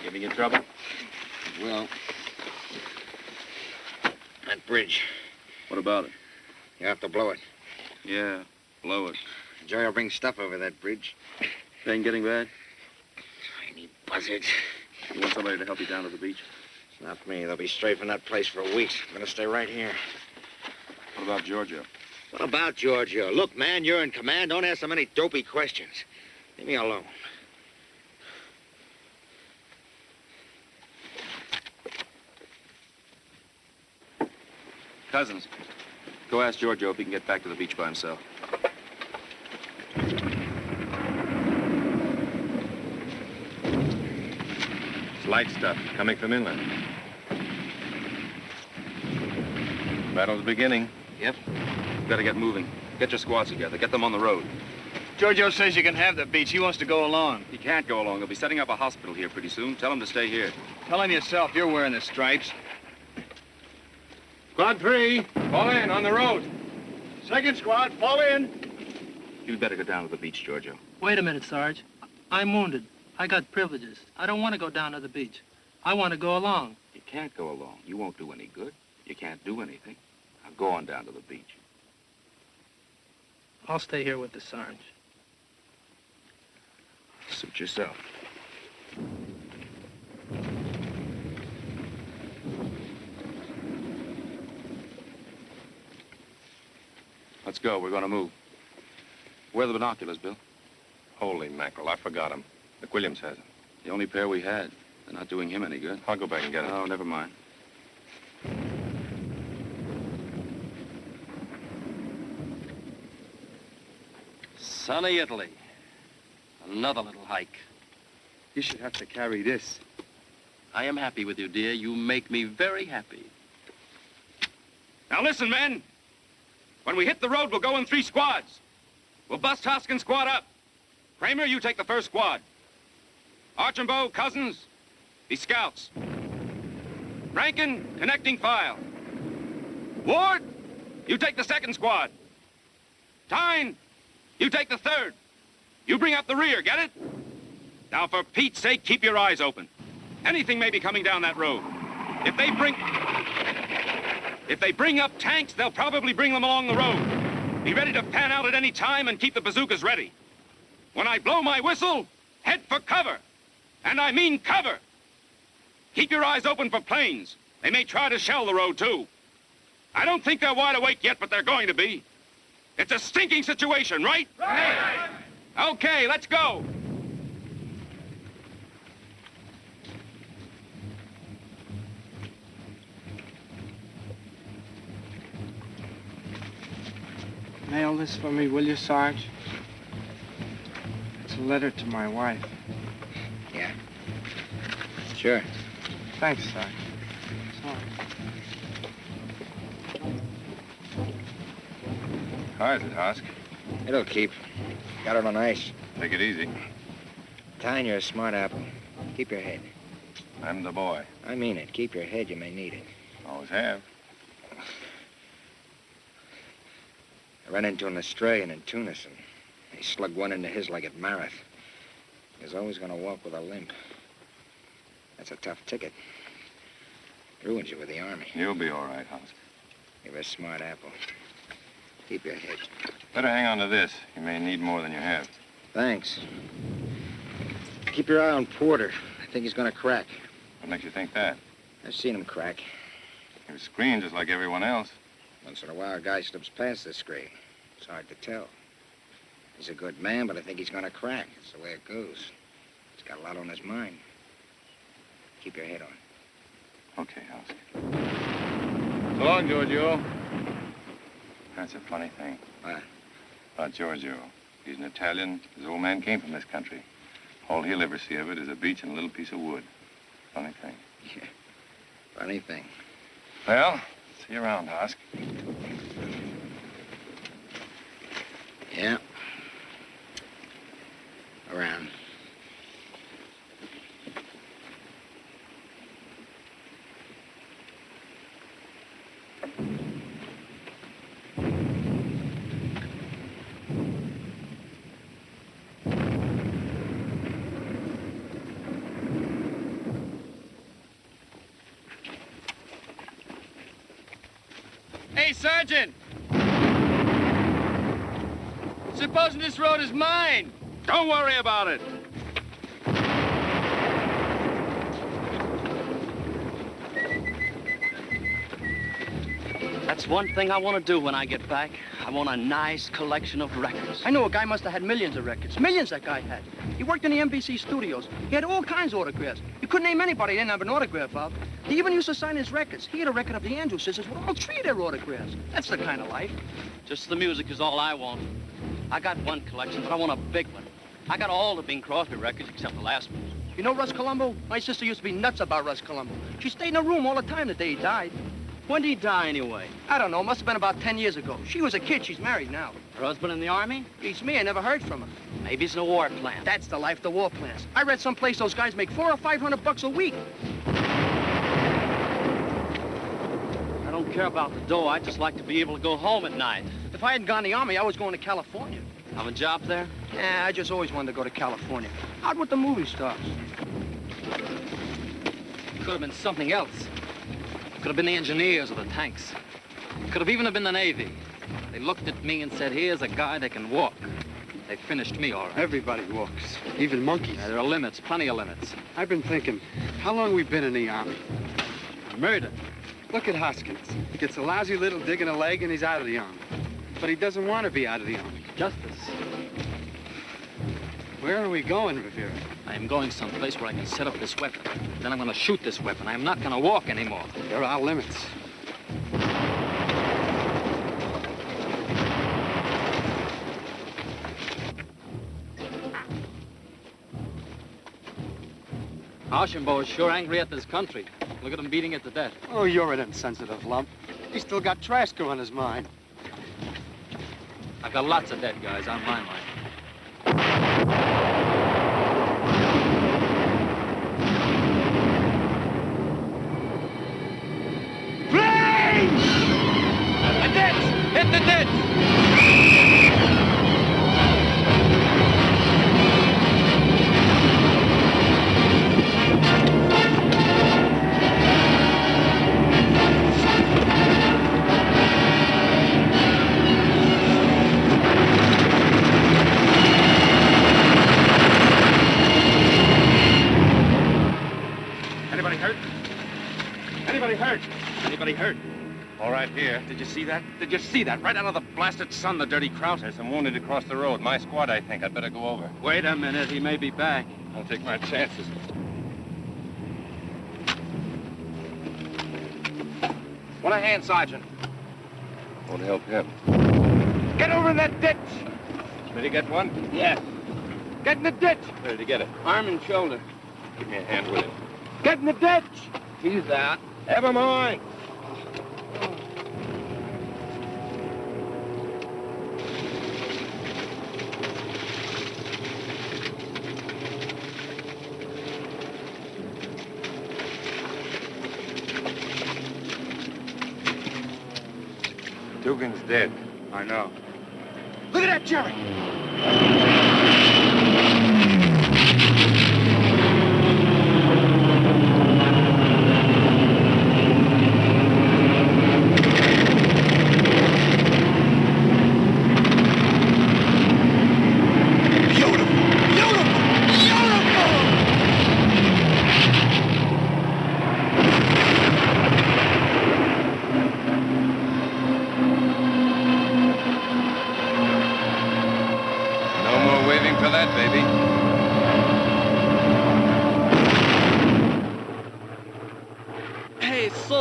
H: Giving you trouble?
L: Well, that bridge.
K: What about it?
L: You have to blow it.
K: Yeah, blow it.
L: Joey will bring stuff over that bridge.
K: Ain't getting bad?
L: Tiny buzzards.
K: You want somebody to help you down to the beach?
L: It's not me. They'll be strafing that place for weeks. I'm gonna stay right here.
K: What about Giorgio?
L: What about Giorgio? Look, man, you're in command. Don't ask so many dopey questions. Leave me alone.
K: Cousins, go ask Giorgio if he can get back to the beach by himself.
H: It's light stuff coming from inland. Battle's beginning.
K: Yep. Better get moving. Get your squads together. Get them on the road.
S: Giorgio says you can have the beach. He wants to go along.
K: He can't go along. They'll be setting up a hospital here pretty soon. Tell him to stay here.
S: Tell him yourself. You're wearing the stripes.
C: Squad 3, fall in, on the road.
S: Second squad, fall in.
K: You'd better go down to the beach, Giorgio.
T: Wait a minute, Sarge. I'm wounded. I got privileges. I don't want to go down to the beach. I want to go along.
K: You can't go along. You won't do any good. You can't do anything. Now go on down to the beach.
T: I'll stay here with the Sarge.
K: Suit yourself. Let's go. We're going to move. Where are the binoculars, Bill?
H: Holy mackerel, I forgot them. McWilliams has them.
K: The only pair we had. They're not doing him any good.
H: I'll go back and get them.
K: Oh, never mind.
G: Sunny Italy. Another little hike.
K: You should have to carry this.
G: I am happy with you, dear. You make me very happy.
K: Now listen, men. When we hit the road, we'll go in 3 squads. We'll bust Hoskins' squad up. Kramer, you take the first squad. Archambault, Cousins, be scouts. Rankin, connecting file. Ward, you take the second squad. Tyne, you take the third. You bring up the rear, get it? Now, for Pete's sake, keep your eyes open. Anything may be coming down that road. If they bring up tanks, they'll probably bring them along the road. Be ready to pan out at any time and keep the bazookas ready. When I blow my whistle, head for cover. And I mean cover. Keep your eyes open for planes. They may try to shell the road, too. I don't think they're wide awake yet, but they're going to be. It's a stinking situation, right? Right. Okay, let's go.
I: Mail this for me, will you, Sarge? It's a letter to my wife.
L: Yeah. Sure.
I: Thanks, Sarge. Sorry.
H: How is it, Hosk?
L: It'll keep. Got it on ice.
H: Take it easy.
L: Tyne, you're a smart apple. Keep your head.
H: I'm the boy.
L: I mean it. Keep your head. You may need it.
H: Always have.
L: I ran into an Australian in Tunis, and he slugged one into his leg at Marath. He was always going to walk with a limp. That's a tough ticket. Ruins you with the army.
H: You'll be all right, Hosk.
L: You're a smart apple. Keep your head.
H: Better hang on to this. You may need more than you have.
L: Thanks. Keep your eye on Porter. I think he's going to crack.
H: What makes you think that?
L: I've seen him crack.
H: He was screened just like everyone else.
L: Once in a while, a guy slips past the screen. It's hard to tell. He's a good man, but I think he's going to crack. That's the way it goes. He's got a lot on his mind. Keep your head on.
H: Okay, Hosk.
C: So long, Giorgio.
H: That's a funny thing.
L: What?
H: About Giorgio. He's an Italian. His old man came from this country. All he'll ever see of it is a beach and a little piece of wood. Funny thing.
L: Yeah. Funny thing.
H: Well, see you around, Hosk.
L: Yeah. Around.
S: Hey, Sergeant! Supposing this road is mine.
N: Don't worry about it.
F: That's one thing I want to do when I get back. I want a nice collection of records. I know a guy must have had millions of records. Millions that guy had. He worked in the NBC studios. He had all kinds of autographs. You couldn't name anybody he didn't have an autograph of. He even used to sign his records. He had a record of the Andrews sisters with all three of their autographs. That's the kind of life.
G: Just the music is all I want. I got one collection, but I want a big one. I got all the Bing Crosby records except the last one.
F: You know Russ Columbo? My sister used to be nuts about Russ Columbo. She stayed in a room all the time the day he died.
G: When did he die, anyway?
F: I don't know. Must have been about 10 years ago. She was a kid. She's married now.
G: Her husband in the Army?
F: Beats me. I never heard from her.
G: Maybe he's in a war plant.
F: That's the life, the war plants. I read someplace those guys make $400 or $500 a week.
G: I don't care about the dough. I just like to be able to go home at night.
F: If I hadn't gone in the Army, I was going to California.
G: Have a job there?
F: Yeah, I just always wanted to go to California. Out with the movie stars.
G: Could have been something else. Could have been the engineers or the tanks. Could have even have been the Navy. They looked at me and said, here's a guy that can walk. They finished me all right.
U: Everybody walks, even monkeys.
G: Yeah, there are limits, plenty of limits.
U: I've been thinking, how long we been in the Army? Murder. Look at Hoskins. He gets a lousy little dig in a leg and he's out of the Army. But he doesn't want to be out of the Army.
G: Justice.
U: Where are we going, Rivera?
G: I am going someplace where I can set up this weapon. Then I'm going to shoot this weapon. I am not going to walk anymore.
U: There are limits.
G: Archambault is sure angry at this country. Look at him beating it to death.
U: Oh, you're an insensitive lump. He's still got Trasco on his mind.
G: I've got lots of dead guys on my mind.
S: Flames! The ditch! Hit the ditch!
C: Anybody hurt? Anybody hurt?
H: Anybody hurt? All right, here.
C: Did you see that? Did you see that? Right out of the blasted sun, the dirty kraut.
H: There's some wounded across the road. My squad, I think. I'd better go over.
U: Wait a minute. He may be back.
H: I'll take my chances.
C: Want a hand, Sergeant?
H: Won't help him.
C: Get over in that ditch!
H: Did he get one?
C: Yes. Get in the ditch!
H: Where did he get it?
C: Arm and shoulder.
H: Give me a hand with it.
C: Get in the ditch! He's out.
H: Never mind. Dugan's dead.
C: I know. Look at that, Jerry!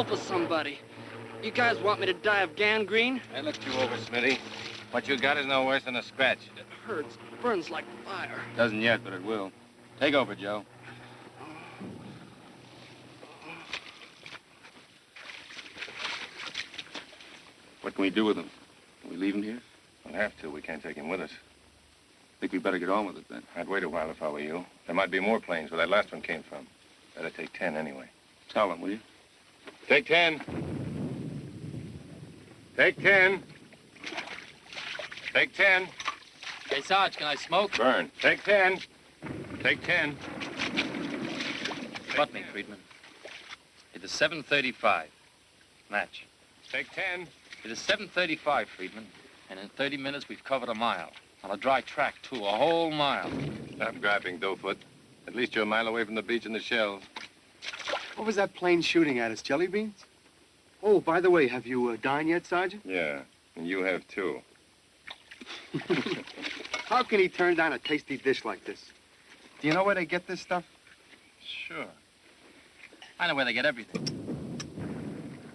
F: For somebody. You guys want me to die of gangrene?
H: I looked you over, Smitty. What you got is no worse than a scratch.
R: hurts. Burns like fire.
K: Doesn't yet, but it will. Take over, Joe. What can we do with him? Can we leave him here?
H: We'll have to. We can't take him with us.
K: Think we better get on with it, then.
H: I'd wait a while if I were you. There might be more planes where that last one came from. Better take 10 anyway.
K: Tell him, will you?
H: Take 10. Take 10. Take 10.
G: Hey, Sarge, can I smoke?
H: Burn. Take 10. Take 10.
G: Butt me, Friedman. It is 7:35. Match.
H: Take 10.
G: It is 7:35, Friedman. And in 30 minutes, we've covered a mile. On a dry track, too. A whole mile.
H: Stop griping, Doughfoot. At least you're a mile away from the beach and the shells.
U: What was that plane shooting at us, jelly beans? Oh, by the way, have you dined yet, Sergeant?
H: Yeah, and you have too.
U: How can he turn down a tasty dish like this? Do you know where they get this stuff?
G: Sure. I know where they get everything.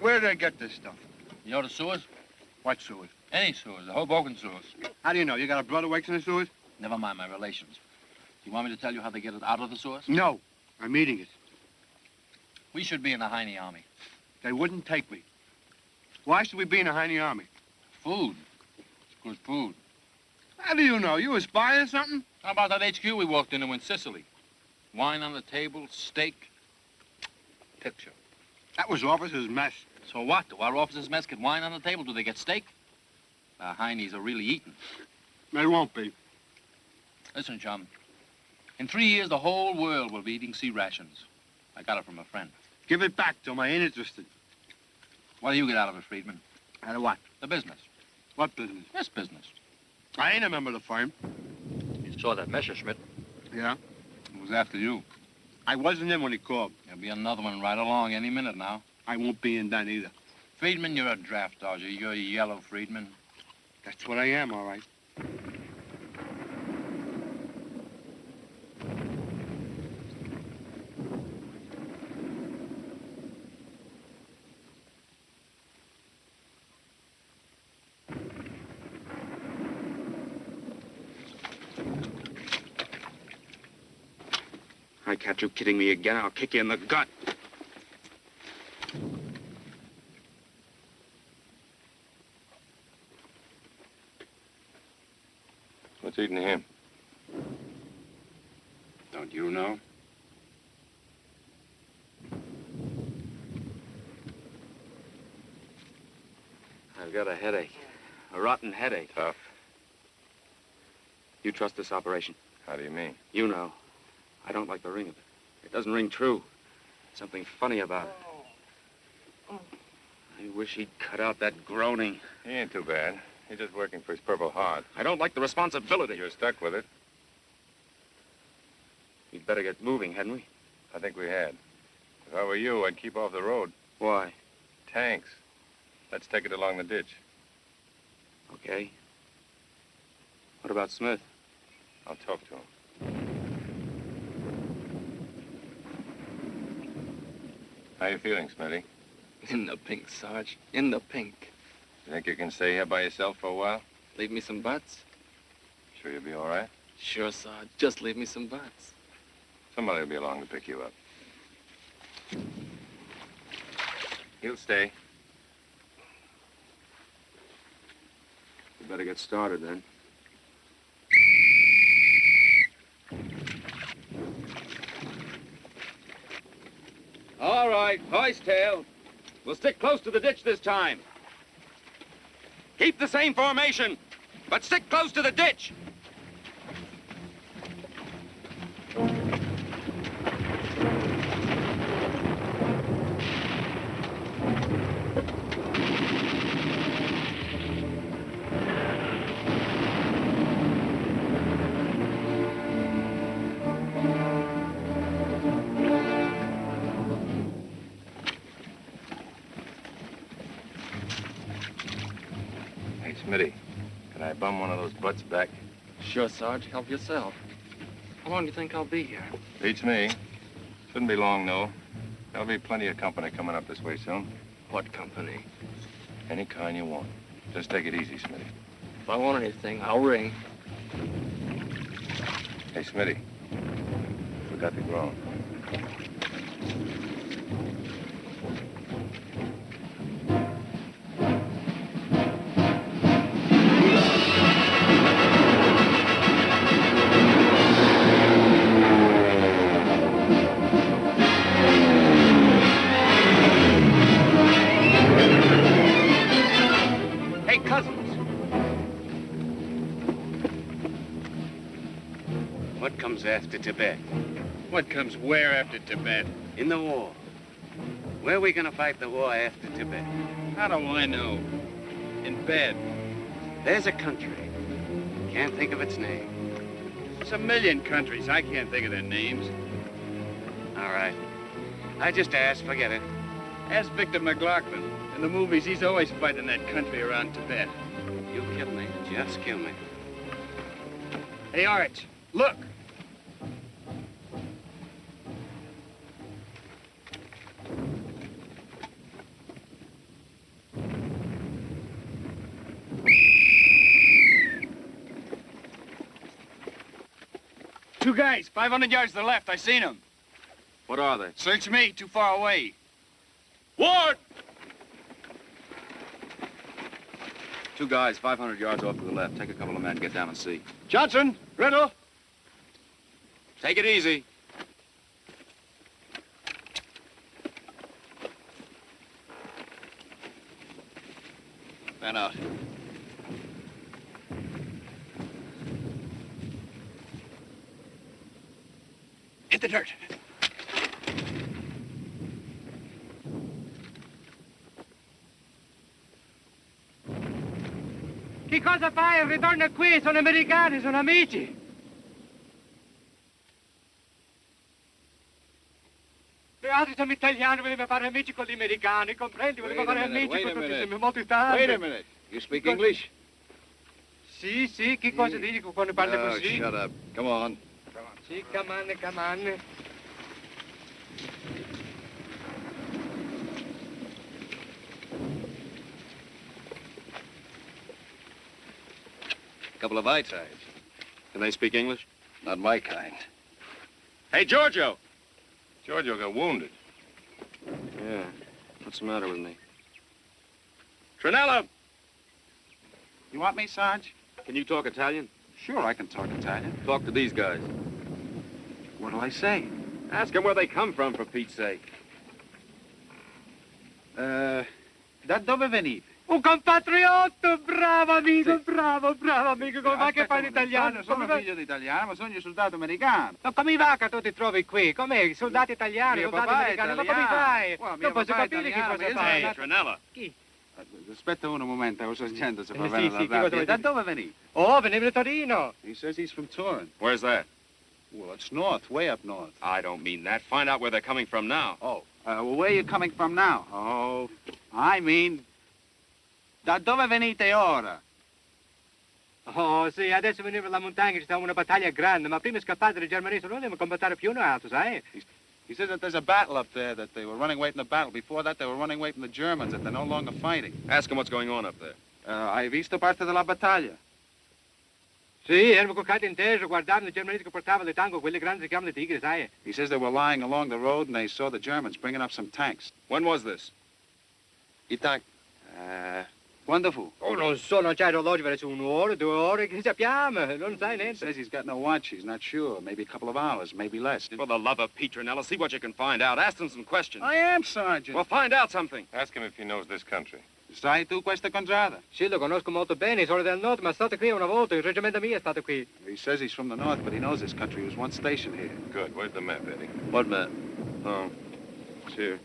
U: Where do they get this stuff?
G: You know the sewers?
U: What sewers?
G: Any sewers, the Hoboken sewers.
U: How do you know? You got a brother works in the sewers?
G: Never mind my relations. You want me to tell you how they get it out of the sewers?
U: No, I'm eating it.
G: We should be in the Heine Army.
U: They wouldn't take me. Why should we be in the Heine Army?
G: Food. It's good food.
U: How do you know? You a spy or something?
G: How about that HQ we walked into in Sicily? Wine on the table, steak, picture.
U: That was officers' mess.
G: So what? Do our officers' mess get wine on the table? Do they get steak? The Heinies are really eating.
U: They won't be.
G: Listen, chum. In 3 years, the whole world will be eating sea rations. I got it from a friend.
U: Give it back to him. I ain't interested.
G: What do you get out of it, Friedman?
U: Out of what?
G: The business.
U: What business?
G: This business.
U: I ain't a member of the firm.
G: You saw that Messerschmitt.
U: Yeah?
G: It was after you.
U: I wasn't in when he called.
G: There'll be another one right along any minute now.
U: I won't be in that either.
G: Friedman, you're a draft dodger. You're yellow, Friedman.
U: That's what I am, all right.
K: I catch you kidding me again, I'll kick you in the gut.
H: What's eating him?
K: Don't you know? I've got a headache. A rotten headache.
H: Tough.
K: You trust this operation?
H: How do you mean?
K: You know. I don't like the ring of it. It doesn't ring true. Something funny about it. I wish he'd cut out that groaning.
H: He ain't too bad. He's just working for his Purple Heart.
K: I don't like the responsibility.
H: You're stuck with it.
K: We'd better get moving, hadn't we?
H: I think we had. If I were you, I'd keep off the road.
K: Why?
H: Tanks. Let's take it along the ditch.
K: Okay. What about Smith?
H: I'll talk to him. How you feeling, Smitty?
K: In the pink, Sarge. In the pink.
H: You think you can stay here by yourself for a while?
K: Leave me some butts?
H: Sure you'll be all right?
K: Sure, Sarge. Just leave me some butts.
H: Somebody will be along to pick you up. He'll stay.
K: We better get started, then.
O: All right, hoist tail. We'll stick close to the ditch this time. Keep the same formation, but stick close to the ditch.
H: Hey, Smitty, can I bum one of those butts back?
K: Sure, Sarge. Help yourself. How long do you think I'll be here?
H: Beats me. Shouldn't be long, though. There'll be plenty of company coming up this way soon.
K: What company?
H: Any kind you want. Just take it easy, Smitty.
K: If I want anything, I'll ring.
H: Hey, Smitty. Forgot the groan.
O: Hey, cousins.
J: What comes after Tibet?
U: What comes where after Tibet?
J: In the war. Where are we gonna fight the war after Tibet?
U: How do I know? In bed.
J: There's a country. Can't think of its name.
U: There's a million countries. I can't think of their names.
J: All right. I just asked. Forget it.
U: Ask Victor McLaughlin. In the movies, he's always fighting that country around Tibet.
J: You kill me. Just kill me.
U: Hey, Arch, look. Two guys, 500 yards to the left. I seen them.
O: What are they?
U: Search me. Too far away.
O: Ward! Two guys, 500 yards off to the left. Take a couple of men, get down and see.
U: Johnson, Riddle.
O: Take it easy.
U: Fan out. Hit the dirt.
D: Che cosa fai? Ritorna qui, sono americani, sono amici. Gli altri sono italiani, voleva fare amici con gli americani, comprendi? Voleva fare amici con tutti, siamo molto italiani.
U: Wait a minute. You speak English?
D: Sì, sì, che cosa dici quando parli
U: Oh,
D: così?
U: shut up. Come on.
D: Sì, come on, come on.
U: Couple of eye ties.
O: Can they speak English?
U: Not my kind.
O: Hey, Giorgio!
H: Giorgio got wounded.
O: Yeah. What's the matter with me? Trinella!
U: You want me, Sarge?
O: Can you talk Italian?
U: Sure, I can talk Italian.
O: Talk to these guys.
U: What'll I say?
O: Ask them where they come from, for Pete's sake.
U: Da dove venite?
D: Un compatriotto, bravo amico, bravo amico, come va che fai in italiano?
U: Sono figlio di italiano, ma sono soldato americano.
D: Ma come va che tu ti trovi qui? Com'è? Soldati italiani,
U: Mio
D: soldati
U: papà è
D: americani, ma
U: italiano.
D: come fai?
U: Well, mio
D: Non posso
U: papà è
D: capire che
U: italiano,
D: cosa
U: ma
D: fai.
U: io
O: Trinella.
D: Chi?
U: Aspetta un momento, stavo sorgendo se va
D: Sì,
U: bene
D: sì,
U: la
D: che cosa
U: rabbia.
D: vuoi
U: Da
D: dire?
U: dove venite?
D: Oh, venivo da Torino.
U: He says he's from Turin.
O: Where's that?
U: Well, it's north, way up north.
O: I don't mean that. Find out where they're coming from now.
U: Oh, well, where are you coming from now? Oh, I mean, da dove venite ora?
D: Oh, sì, adesso venivo alla montagna, ci sta una battaglia grande, ma prima scappate dai germanisti, non dobbiamo combattere più in alto, sai?
U: He says that there's a battle up there, that they were running away from the battle. Before that, they were running away from the Germans, that they're no longer fighting.
O: Ask them what's going on up there.
U: Hai visto parte della battaglia?
D: Sì, erano col caldo inteso, guardavano i germanisti che portavano le tango, quelle grandi si chiamano le tigre, sai?
U: He says they were lying along the road and they saw the Germans bringing up some tanks.
O: When was this?
U: I tank? Quando fu?
D: Oh, non so, non c'è orologio, per adesso 1 ora, 2 ore, che sappiamo, non sai
U: He
D: niente.
U: says he's got no watch. He's not sure. Maybe a couple of hours, maybe less.
O: For the love of Pete, Trinella, see what you can find out. Ask them some questions.
U: I am, Sergeant.
O: Well, find out something.
H: Ask him if he knows this country.
U: Sai tu questa contrada?
D: Sì, lo conosco molto bene, sono del nord, ma è stato qui una volta, il reggimento mio è stato qui.
U: He says he's from the north, but he knows this country. He was once stationed here.
H: Good. Where's the map, Eddie?
O: What map? Oh, it's here.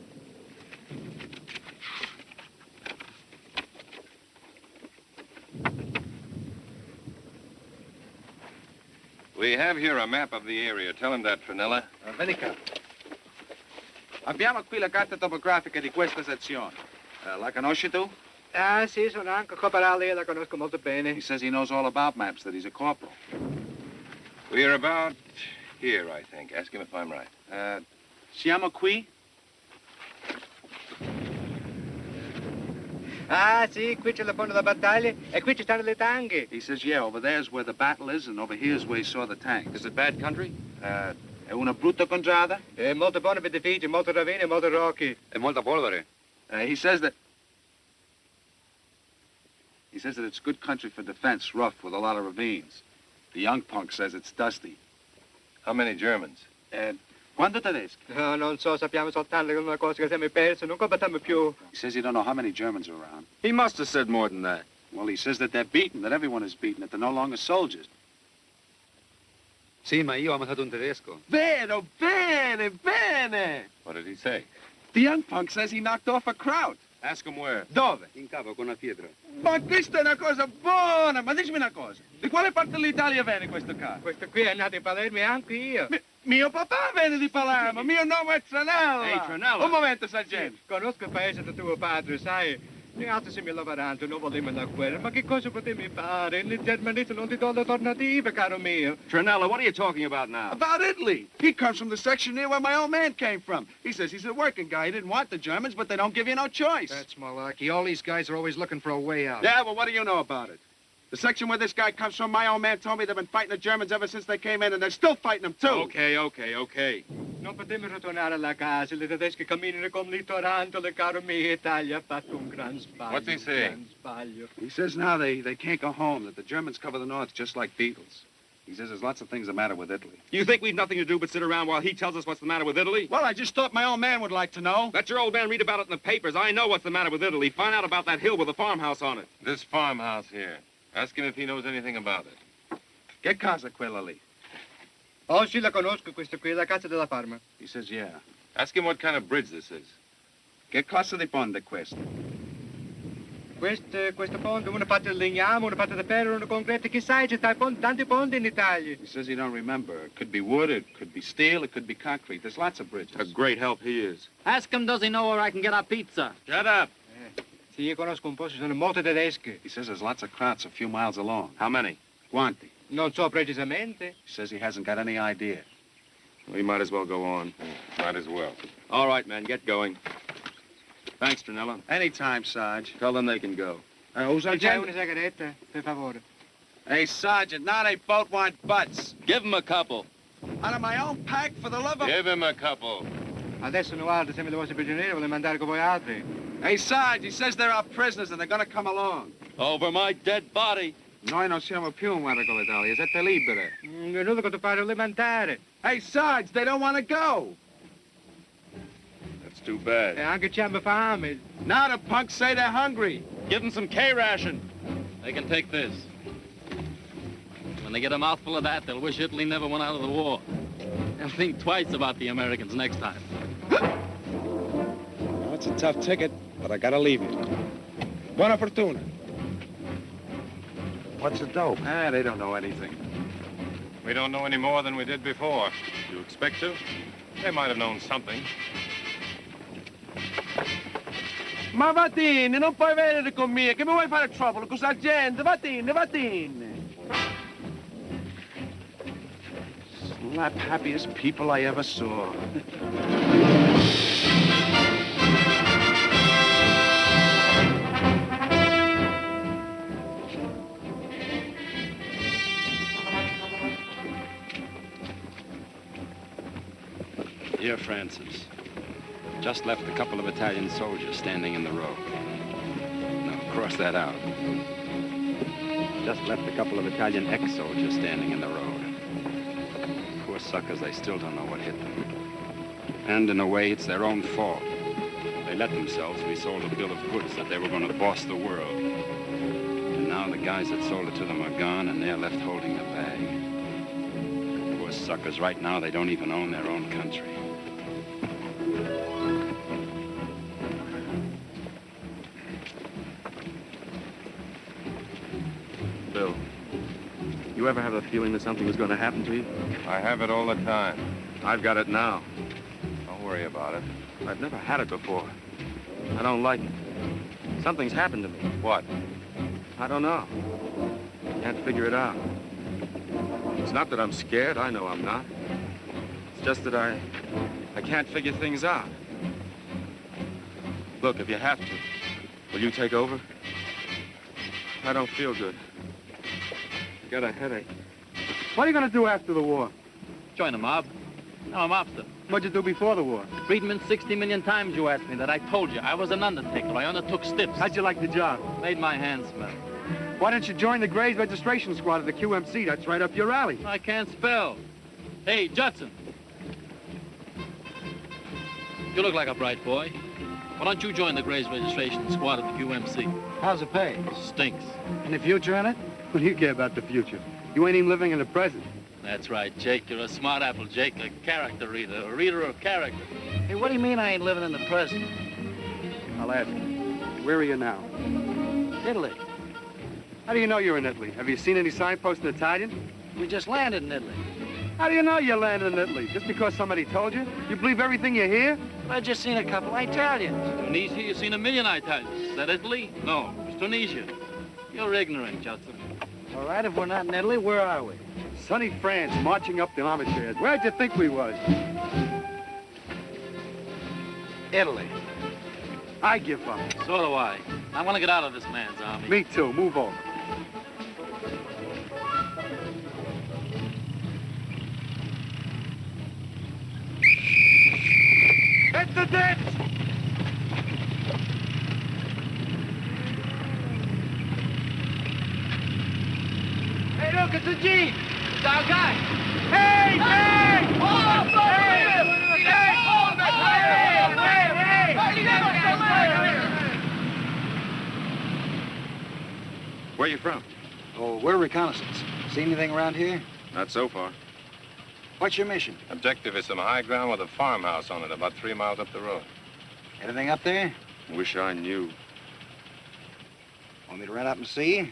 H: We have here a map of the area. Tell him that, Trinella.
U: Vieni qua. Abbiamo qui la carta topografica di questa sezione. La conosci tu?
D: Ah, sì, sono anche corporale, la conosco molto bene.
U: He says he knows all about maps, that he's a corporal.
H: We're about here, I think. Ask him if I'm right.
U: Siamo qui?
D: Ah, sì, qui c'è la fondo della battaglia e qui ci stanno le tanghe.
U: He says, yeah, over there's where the battle is, and over here's where he saw the tank.
O: Is it bad country?
U: È una brutta contrada?
D: È molto buono per edifici, molto ravine, molto rocchi.
O: E molta polvere.
U: He says that it's good country for defense, rough, with a lot of ravines. The young punk says it's dusty.
H: How many Germans?
U: Quanto tedeschi?
D: No, non so, sappiamo soltanto che è una cosa che siamo persi, non combattiamo più.
U: He says you don't know how many Germans are around.
O: He must have said more than that.
U: Well, he says that they're beaten, that everyone is beaten, that they're no longer soldiers.
O: Sì, ma io ho ammazzato un tedesco.
U: Vero, bene, bene.
H: What did he say?
U: The young punk says he knocked off a kraut.
H: Ask him where.
U: Dove?
O: In capo con una pietra.
U: Ma questa è una cosa buona! Ma dicimi una cosa. Di quale parte dell'Italia viene questo carro?
D: Questo qui è nato in Palermo e anche io.
U: Mio papà viene di Palermo, mio nome è Tranella.
O: Ehi, Tranella.
U: Un momento, sergente.
D: Sì, conosco il paese di tuo padre, sai. Noi altri siamo lavoranti, non volevamo la guerra. Ma che cosa potevi fare? Il germanese non ti do l'alternativa, caro mio.
O: Tranella, what are you talking about now?
U: About Italy. He comes from the section near where my old man came from. He says he's a working guy. He didn't want the Germans, but they don't give you no choice.
E: That's malarkey. All these guys are always looking for a way out.
U: Yeah, well, what do you know about it? The section where this guy comes from, my old man told me they've been fighting the Germans ever since they came in, and they're still fighting them, too.
O: Okay.
D: Non potremo ritornare alla casa. Le tedesche camminano come le tarantole, caro mio. Italia ha fatto un gran sbaglio.
H: What's he saying?
D: Un gran sbaglio.
U: He says now they can't go home, that the Germans cover the north just like beetles. He says there's lots of things the matter with Italy.
O: You think we've nothing to do but sit around while he tells us what's the matter with Italy?
U: Well, I just thought my old man would like to know.
O: Let your old man read about it in the papers. I know what's the matter with Italy. Find out about that hill with a farmhouse on it.
H: This farmhouse here. Ask him if he knows anything about it.
U: Che casa quella lì?
D: Oh, sì, la conosco, questa qui, la casa della farma.
U: He says, yeah.
H: Ask him what kind of bridge this is.
U: Che cosa di ponte questo?
D: Questo ponte, una fatta di legname, una fatta di ferro, una concreta. Chissà, c'è tanti ponti in Italia.
U: He says he don't remember. It could be wood, it could be steel, it could be concrete. There's lots of bridges.
O: A great help he is.
G: Ask him, does he know where I can get our pizza?
O: Shut up.
D: Sì, io conosco un po', ci sono molte tedesche.
U: He says there's lots of krauts a few miles along.
O: How many?
U: Quanti?
D: Non so precisamente.
U: He says he hasn't got any idea.
O: We might as well go on.
H: Might as well.
O: All right, man, get going. Thanks, Tranella.
U: Anytime, Sarge.
O: Tell them they can go.
U: Who's our
D: C'è una sigaretta, per favore.
U: Hey, Sergeant, now they both want butts.
O: Give him a couple.
U: Out of my own pack for the love of...
H: Give him a couple.
D: Adesso noi altri siamo i vostri prigionieri, volete mandare con voi altri.
U: Hey, Sarge, he says they're our prisoners and they're gonna come along.
O: Over my dead body.
U: Noi non siamo più in guerra con l'Italia, siete libere.
D: Nulla che tu fare alimentare.
U: Hey, Sarge, they don't want to go.
H: That's too bad.
D: E anche c'hanno fame.
U: Now the punks say they're hungry.
O: Give them some K-ration.
G: They can take this. When they get a mouthful of that, they'll wish Italy never went out of the war. They'll think twice about the Americans next time.
U: Well, it's a tough ticket, but I gotta leave you. Buona fortuna.
H: What's the dope?
U: They don't know anything.
H: We don't know any more than we did before. You expect to? They might have known something.
U: Ma vattene, non puoi venire con me, che mi vuoi fare trouble con sta gente, vattene. Slap happiest people I ever saw.
V: Dear Francis, just left a couple of Italian soldiers standing in the road. No, cross that out. Just left a couple of Italian ex-soldiers standing in the road. Poor suckers, they still don't know what hit them. And in a way, it's their own fault. They let themselves be sold a bill of goods that they were going to boss the world. And now the guys that sold it to them are gone, and they're left holding the bag. Poor suckers, right now, they don't even own their own country.
O: Bill, you ever have a feeling that something was going to happen to you?
H: I have it all the time.
O: I've got it now.
H: Don't worry about it.
O: I've never had it before. I don't like it. Something's happened to me.
H: What?
O: I don't know. Can't figure it out. It's not that I'm scared. I know I'm not. It's just that I can't figure things out. Look, if you have to,
V: Will you take over? I don't feel good. I got a headache.
U: What are you gonna do after the war?
Q: Join the mob. I'm a mobster.
U: What'd you do before the war?
Q: Friedman, 60 million times you asked me that. I told you. I was an undertaker. I undertook steps.
U: How'd you like the job?
Q: Made my hands smell.
U: Why don't you join the Grays registration squad at the QMC? That's right up your alley.
Q: I can't spell. Hey, Judson. You look like a bright boy. Why don't you join the Grays registration squad at the QMC?
I: How's it pay?
Q: Stinks.
U: Any future in it? What do you care about the future? You ain't even living in the present.
Q: That's right, Jake. You're a smart apple, Jake. A character reader. A reader of character.
F: Hey, what do you mean I ain't living in the present?
U: I'll ask you. Where are you now?
F: Italy.
U: How do you know you're in Italy? Have you seen any signposts in Italian?
F: We just landed in Italy.
U: How do you know you landed in Italy? Just because somebody told you? You believe everything you hear?
F: I just seen a couple of Italians.
Q: Tunisia, you've seen a million Italians. Is that Italy? No, it's Tunisia. You're ignorant, Judson.
F: All right, if we're not in Italy, where are we?
U: Sunny France, marching up the army chairs. Where'd you think we was?
F: Italy.
U: I give up.
Q: So do I. I want to get out of this man's army.
U: Me too. Move over. Hit the ditch!
A: Hey, look, it's a Jeep. It's our guy.
U: Hey, hey!
A: Hold up,
V: Where are you from?
I: Oh, we're reconnaissance. See anything around here?
V: Not so far.
I: What's your mission?
H: Objective is some high ground with a farmhouse on it, about 3 miles up the road.
I: Anything up there?
V: Wish I knew.
I: Want me to run up and see?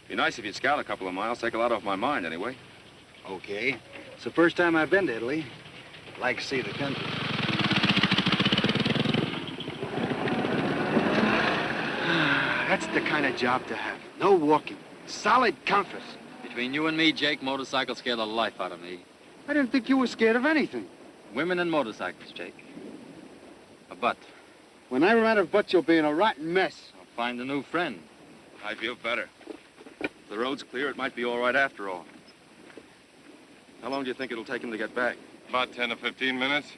V: Be nice if you'd scout a couple of miles. Take a lot off my mind, anyway.
I: Okay. It's the first time I've been to Italy. I'd like to see the country.
U: That's the kind of job to have. No walking. Solid comfort.
Q: Between you and me, Jake, motorcycles scare the life out of me.
U: I didn't think you were scared of anything.
Q: Women and motorcycles, Jake. A butt.
U: When I run out of butts, you'll be in a rotten mess.
Q: I'll find a new friend.
V: I feel better. If the road's clear, it might be all right after all. How long do you think it'll take him to get back?
H: About 10 or 15 minutes.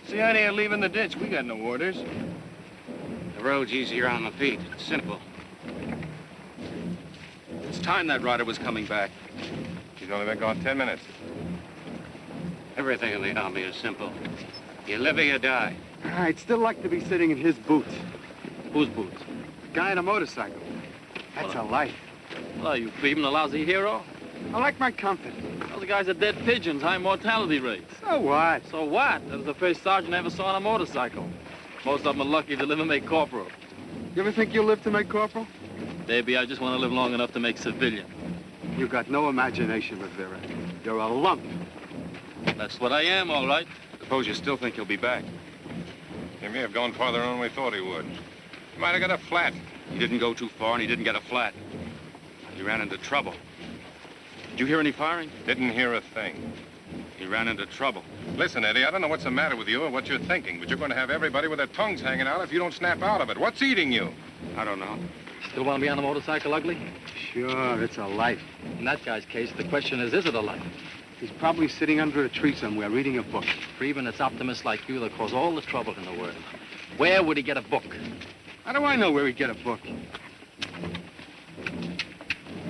D: See, I ain't leaving the ditch. We got no orders.
J: The road's easier on the feet. It's simple.
V: It's time that rider was coming back.
H: He's only been gone 10 minutes.
J: Everything in the army is simple. You live or you die.
U: I'd still like to be sitting in his boots.
Q: Whose boots?
U: The guy on a motorcycle. That's a life.
Q: Well, you even a lousy hero?
U: I like my comfort.
Q: Those guys are dead pigeons, high mortality rates.
U: So what?
Q: So what? That was the first sergeant I ever saw on a motorcycle. Most of them are lucky to live and make corporal.
U: You ever think you'll live to make corporal?
Q: Maybe I just want to live long enough to make civilian.
U: You got no imagination, Rivera. You're a lump.
Q: That's what I am, all right.
V: Suppose you still think he'll be back.
H: He may have gone farther on than we thought he would. He might have got a flat.
V: He didn't go too far, and he didn't get a flat. He ran into trouble. Did you hear any firing?
H: Didn't hear a thing.
V: He ran into trouble.
H: Listen, Eddie, I don't know what's the matter with you or what you're thinking, but you're going to have everybody with their tongues hanging out if you don't snap out of it. What's eating you?
V: I don't know.
Q: Still want to be on a motorcycle, Ugly?
U: Sure, it's a life.
Q: In that guy's case, the question is it a life?
U: He's probably sitting under a tree somewhere reading a book.
Q: For even it's optimists like you that cause all the trouble in the world. Where would he get a book?
U: How do I know where he'd get a book?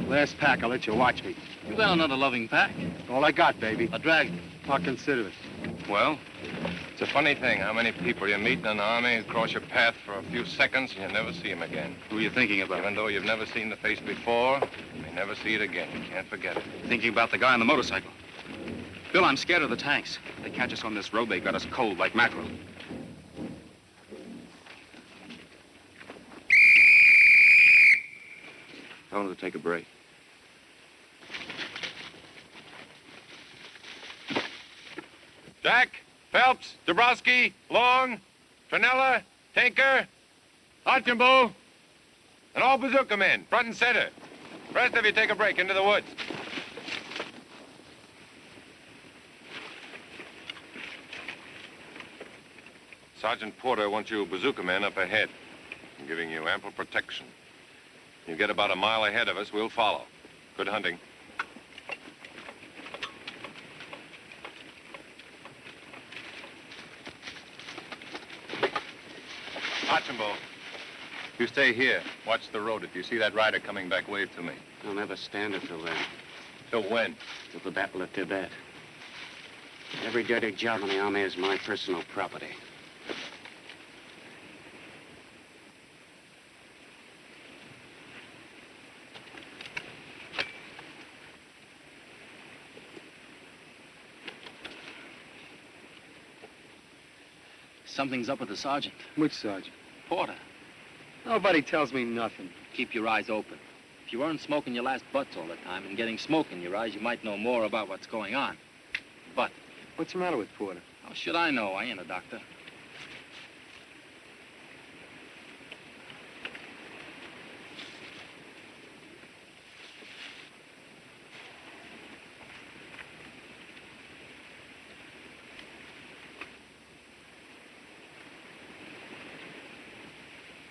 U: Last pack, I'll let you watch me.
Q: You got another loving pack?
U: All I got, baby.
Q: A drag.
U: I'll consider it.
H: Well, it's a funny thing how many people you meet in an army who cross your path for a few seconds and you never see them again.
V: Who are you thinking about?
H: Even though you've never seen the face before, you may never see it again. You can't forget it.
V: Thinking about the guy on the motorcycle. Bill, I'm scared of the tanks. They catch us on this road, they've got us cold like mackerel.
K: take a break.
H: Jack, Phelps, Dabrowski, Long, Fenella, Tinker, Archambault, and all bazooka men, front and center. Rest of you take a break into the woods. Sergeant Porter wants you bazooka men up ahead. I'm giving you ample protection. You get about a mile ahead of us, we'll follow. Good hunting. Archambault, you stay here. Watch the road. If you see that rider coming back, wave to me.
J: I'll never stand it till then.
H: Till when?
J: Till the Battle of Tibet. Every dirty job in the Army is my personal property.
G: Something's up with the sergeant.
U: Which sergeant?
G: Porter.
U: Nobody tells me nothing.
G: Keep your eyes open. If you weren't smoking your last butts all the time and getting smoke in your eyes, you might know more about what's going on. But...
U: What's the matter with Porter?
G: How should I know? I ain't a doctor.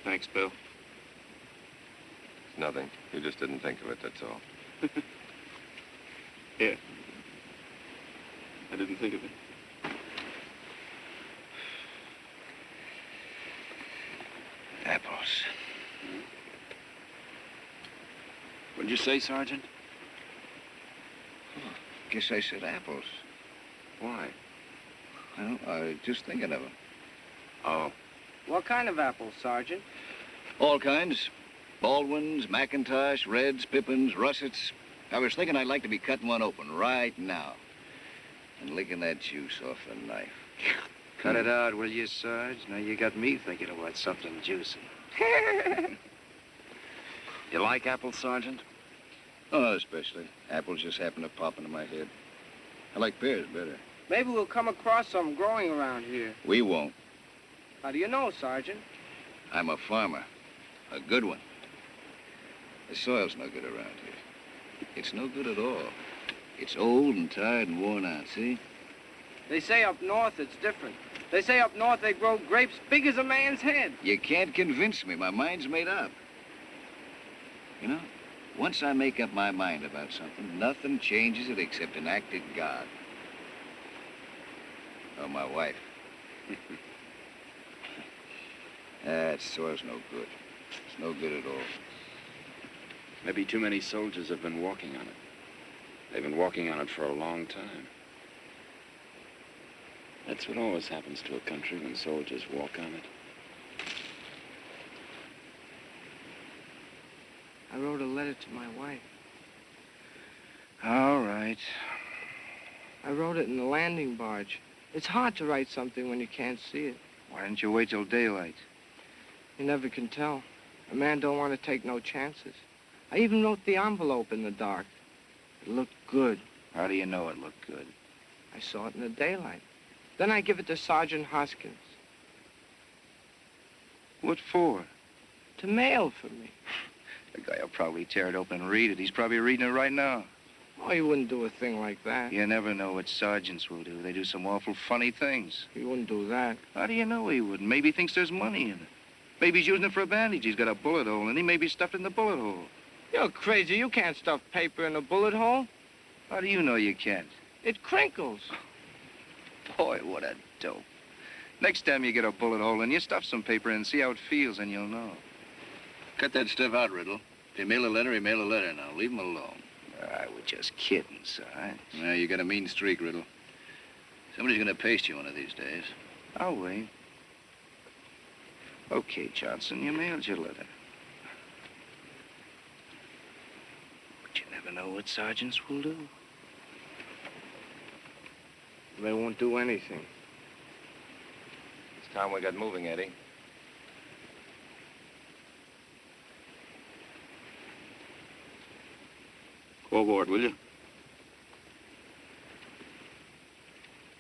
K: Thanks, Bill.
H: It's nothing. You just didn't think of it, that's all.
K: Here. I didn't think of it.
L: Apples.
K: What'd you say, Sergeant?
L: Guess I said apples.
K: Why?
L: I was just thinking of them.
K: Oh.
R: What kind of apples, Sergeant?
L: All kinds. Baldwins, McIntosh, Reds, Pippins, Russets. I was thinking I'd like to be cutting one open right now and licking that juice off a knife.
E: Cut it out, will you, Sarge? Now you got me thinking about something juicy.
K: You like apples, Sergeant?
L: Oh, especially. Apples just happen to pop into my head. I like pears better.
R: Maybe we'll come across some growing around here.
L: We won't.
R: How do you know, Sergeant?
L: I'm a farmer. A good one. The soil's no good around here. It's no good at all. It's old and tired and worn out, see?
R: They say up north it's different. They say up north they grow grapes big as a man's head.
L: You can't convince me. My mind's made up. You know, once I make up my mind about something, nothing changes it except an act of God. Or my wife. That soil's no good. It's no good at all.
K: Maybe too many soldiers have been walking on it. They've been walking on it for a long time. That's what always happens to a country when soldiers walk on it.
R: I wrote a letter to my wife.
E: All right.
R: I wrote it in the landing barge. It's hard to write something when you can't see it.
E: Why didn't you wait till daylight?
R: You never can tell. A man don't want to take no chances. I even wrote the envelope in the dark. It looked good.
E: How do you know it looked good?
R: I saw it in the daylight. Then I give it to Sergeant Hoskins.
E: What for?
R: To mail for me.
E: The guy will probably tear it open and read it. He's probably reading it right now.
R: Oh, he wouldn't do a thing like that.
E: You never know what sergeants will do. They do some awful funny things.
R: He wouldn't do that.
E: How do you know he wouldn't? Maybe he thinks there's money in it. Maybe he's using it for a bandage. He's got a bullet hole, and he may be stuffed in the bullet hole.
R: You're crazy. You can't stuff paper in a bullet hole.
E: How do you know you can't?
R: It crinkles.
E: Boy, what a dope. Next time you get a bullet hole in, you stuff some paper in and see how it feels, and you'll know.
L: Cut that stuff out, Riddle. If you mail a letter, you mail a letter now. Leave him alone.
E: I was just kidding, Sarge.
L: Well, you got a mean streak, Riddle. Somebody's gonna paste you one of these days.
E: I'll wait. Okay, Johnson, you mailed your letter. But you never know what sergeants will do.
R: They won't do anything.
H: It's time we got moving, Eddie. Call Ward, will you?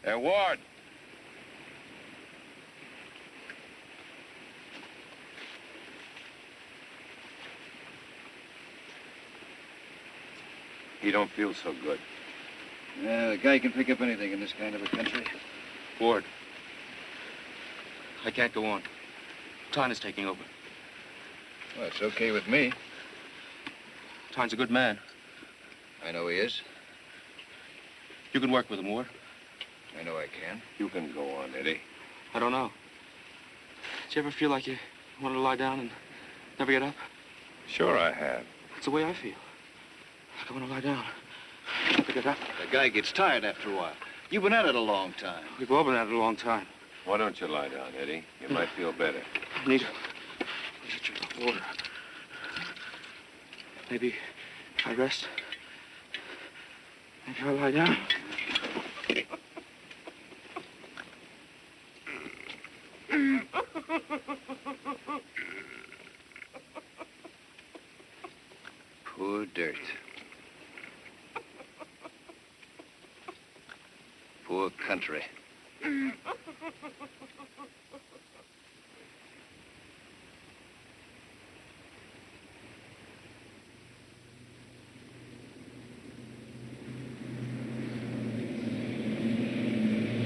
H: Hey, Ward. He don't feel so good.
M: Yeah, the guy can pick up anything in this kind of a country.
K: Ward. I can't go on. Tyne is taking over.
M: Well, it's okay with me.
K: Tyne's a good man.
M: I know he is.
K: You can work with him, Ward.
M: I know I can.
H: You can go on, Eddie.
K: I don't know. Did you ever feel like you wanted to lie down and never get up?
H: Sure I have.
K: That's the way I feel. Like I want to lie down. Never get up.
M: The guy gets tired after a while. You've been at it a long time.
K: We've all been at it a long time.
H: Why don't you lie down, Eddie? You might feel better.
K: Need a drink of water. Maybe if I rest, maybe I'll lie down.
M: Poor dirt. Poor country.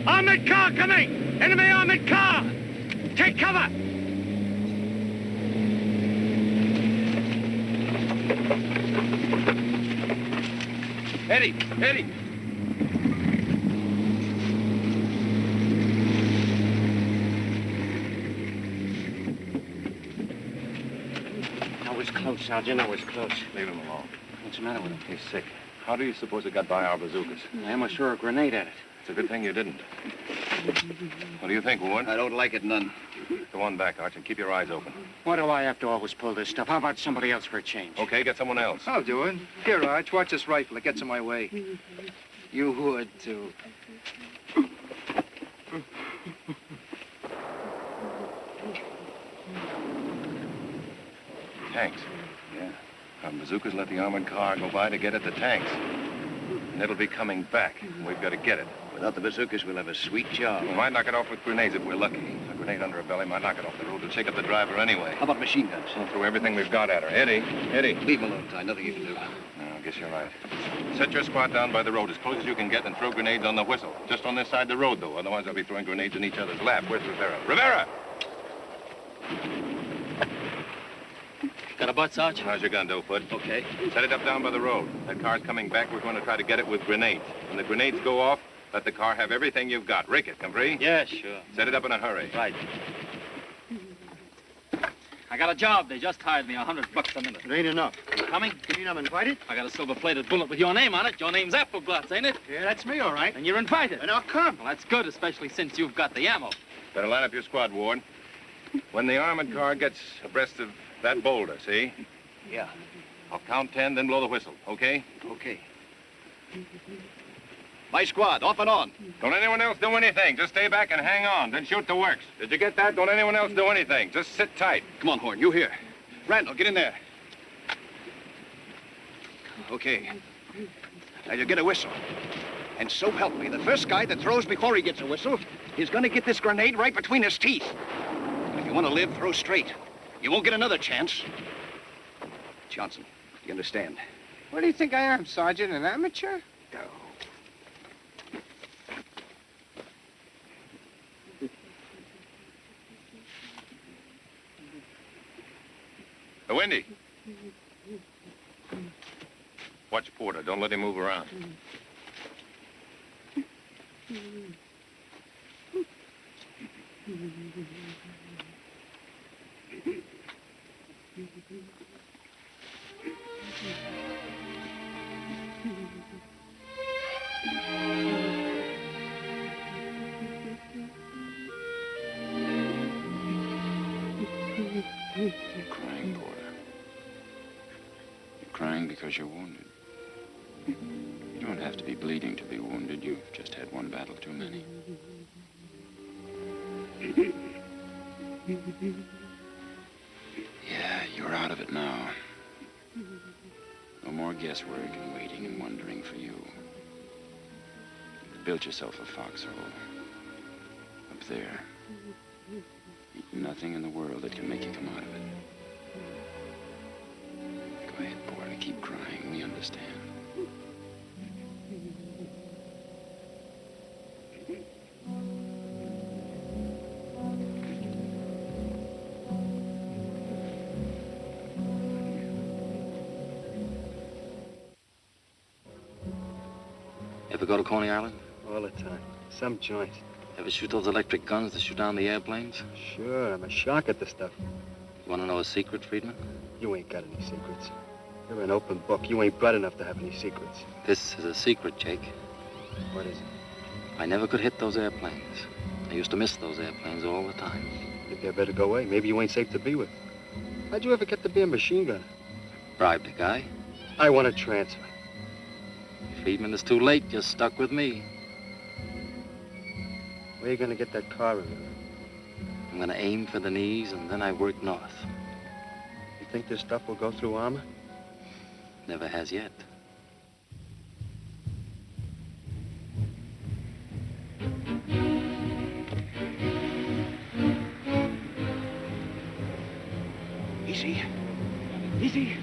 A: Armored car coming! Enemy armored car! Take cover!
H: Eddie! Eddie!
J: I was close, Sergeant. I was close.
H: Leave him alone.
J: What's the matter with him?
H: He's sick. How do you suppose it got by our bazookas?
J: I almost threw a grenade at it.
H: It's a good thing you didn't. What do you think, Ward?
M: I don't like it none.
H: Go on back, Arch, and keep your eyes open.
J: Why do I have to always pull this stuff? How about somebody else for a change?
H: Okay, get someone else.
S: I'll do it. Here, Arch, watch this rifle. It gets in my way. You would, too.
H: Tanks. Yeah. Our bazookas let the armored car go by to get at the tanks. And it'll be coming back. We've got to get it.
M: Without the bazookas, we'll have a sweet job.
H: We might knock it off with grenades if we're lucky. A grenade under her belly might knock it off the road to take up the driver anyway.
M: How about machine guns?
H: We'll throw everything we've got at her. Eddie.
M: Leave him alone, Ty. Nothing you can do.
H: No, I guess you're right. Set your squad down by the road as close as you can get and throw grenades on the whistle. Just on this side of the road, though. Otherwise, they'll be throwing grenades in each other's lap. Where's Rivera? Rivera!
G: Got a butt, Sarge?
H: How's your gun, Doughfoot?
M: Okay.
H: Set it up down by the road. That car's coming back. We're going to try to get it with grenades. When the grenades go off, let the car have everything you've got. Rake it, comprehend?
G: Yeah, sure.
H: Set it up in a hurry.
G: Right. I got a job. They just hired me $100 a minute.
F: It ain't enough.
G: You coming?
F: You mean I'm invited?
G: I got a silver-plated bullet with your name on it. Your name's Appleglutz, ain't it?
F: Yeah, that's me, all right.
G: And you're invited.
F: And I'll come.
G: Well, that's good, especially since you've got the ammo.
H: Better line up your squad, Ward. When the armored car gets abreast of that boulder, see?
M: Yeah.
H: I'll count 10, then blow the whistle, okay?
M: Okay. My squad, off and on.
H: Don't anyone else do anything. Just stay back and hang on, then shoot the works. Did you get that? Don't anyone else do anything. Just sit tight.
M: Come on, Horn, you here. Randall, get in there. Okay. Now you get a whistle. And so help me, the first guy that throws before he gets a whistle is gonna get this grenade right between his teeth. And if you want to live, throw straight. You won't get another chance. Johnson, you understand?
I: What do you think I am, Sergeant? An amateur?
M: No.
H: Wendy. Watch Porter. Don't let him move around.
V: You're crying, Porter. You're crying because you're wounded. You don't have to be bleeding to be wounded. You've just had one battle too many. Yeah, you're out of it now. No more more guesswork and waiting and wondering for you. You've built yourself a foxhole. Up there. Nothing in the world that can make you come out of it. Go ahead, boy. Keep crying. We understand.
G: Ever go to Coney Island?
R: All the time. Some joint.
G: Ever shoot those electric guns that shoot down the airplanes?
R: Sure, I'm a shock at the stuff.
G: You want to know a secret, Friedman?
R: You ain't got any secrets. You're an open book. You ain't bright enough to have any secrets.
G: This is a secret, Jake.
R: What is it?
G: I never could hit those airplanes. I used to miss those airplanes all the time.
R: Think I better go away. Maybe you ain't safe to be with. How'd you ever get to be a machine gunner?
G: Bribed a guy.
R: I want a transfer.
G: Friedman, it's too late. You're stuck with me.
R: Where you gonna get that car in?
G: I'm gonna aim for the knees, and then I work north.
R: You think this stuff will go through armor?
G: Never has yet.
M: Easy. Easy.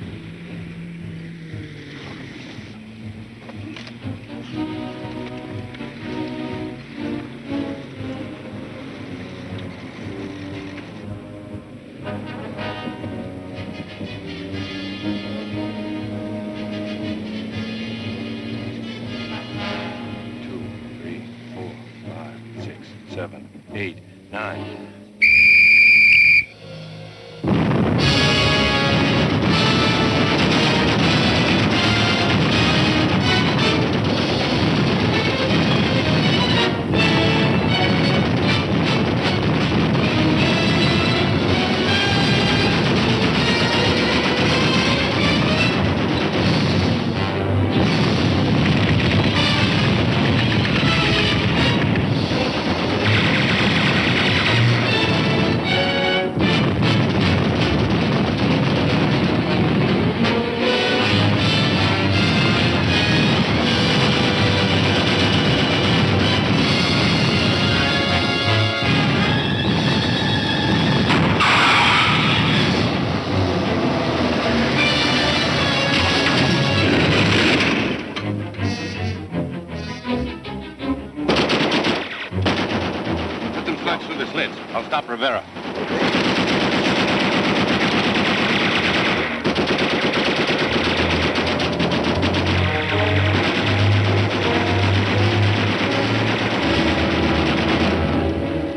H: I'll stop Rivera.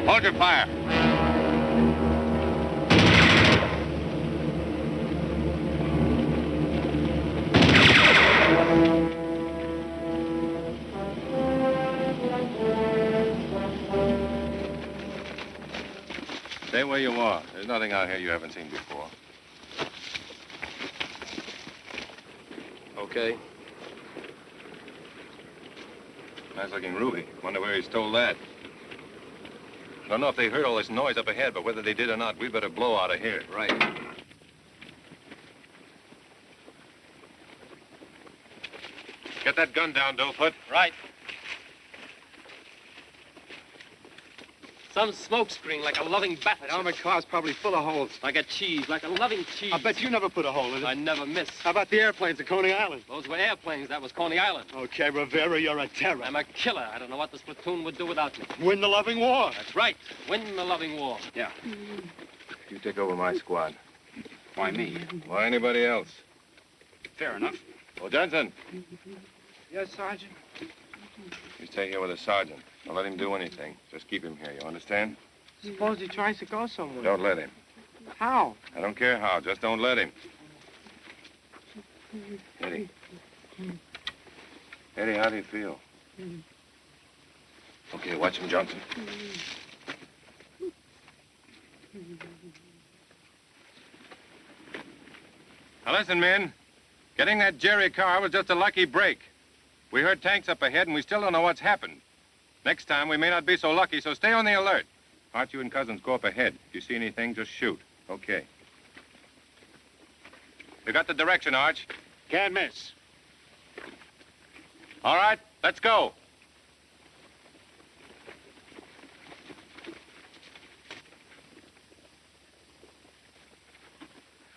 H: Hold your fire. Stay where you are. There's nothing out here you haven't seen before.
Q: Okay.
H: Nice looking ruby. Wonder where he stole that. Don't know if they heard all this noise up ahead, but whether they did or not, we better blow out of here.
Q: Right.
H: Get that gun down, Doughfoot.
Q: Right. Some smoke screen like a loving bat.
R: That armored car's probably full of holes.
Q: Like a cheese, like a loving cheese.
R: I bet you never put a hole in it.
Q: I never miss.
R: How about the airplanes at Coney Island?
Q: Those were airplanes. That was Coney Island.
R: Okay, Rivera, you're a terror.
Q: I'm a killer. I don't know what this platoon would do without me.
R: Win the loving war.
Q: That's right. Win the loving war.
R: Yeah.
H: You take over my squad.
V: Why me?
H: Why anybody else?
V: Fair enough.
H: Oh, Johnson,
R: Yes, Sergeant.
H: you stay here with the sergeant. Don't let him do anything. Just keep him here, you understand?
R: Suppose he tries to go somewhere.
H: Don't let him.
R: How?
H: I don't care how, just don't let him. Eddie. Eddie, how do you feel? Okay, watch him, Johnson. Now listen, men. Getting that Jerry car was just a lucky break. We heard tanks up ahead, and we still don't know what's happened. Next time, we may not be so lucky, so stay on the alert. Arch, you and Cousins go up ahead. If you see anything, just shoot. Okay. You got the direction, Arch?
U: Can't miss.
H: All right, let's go.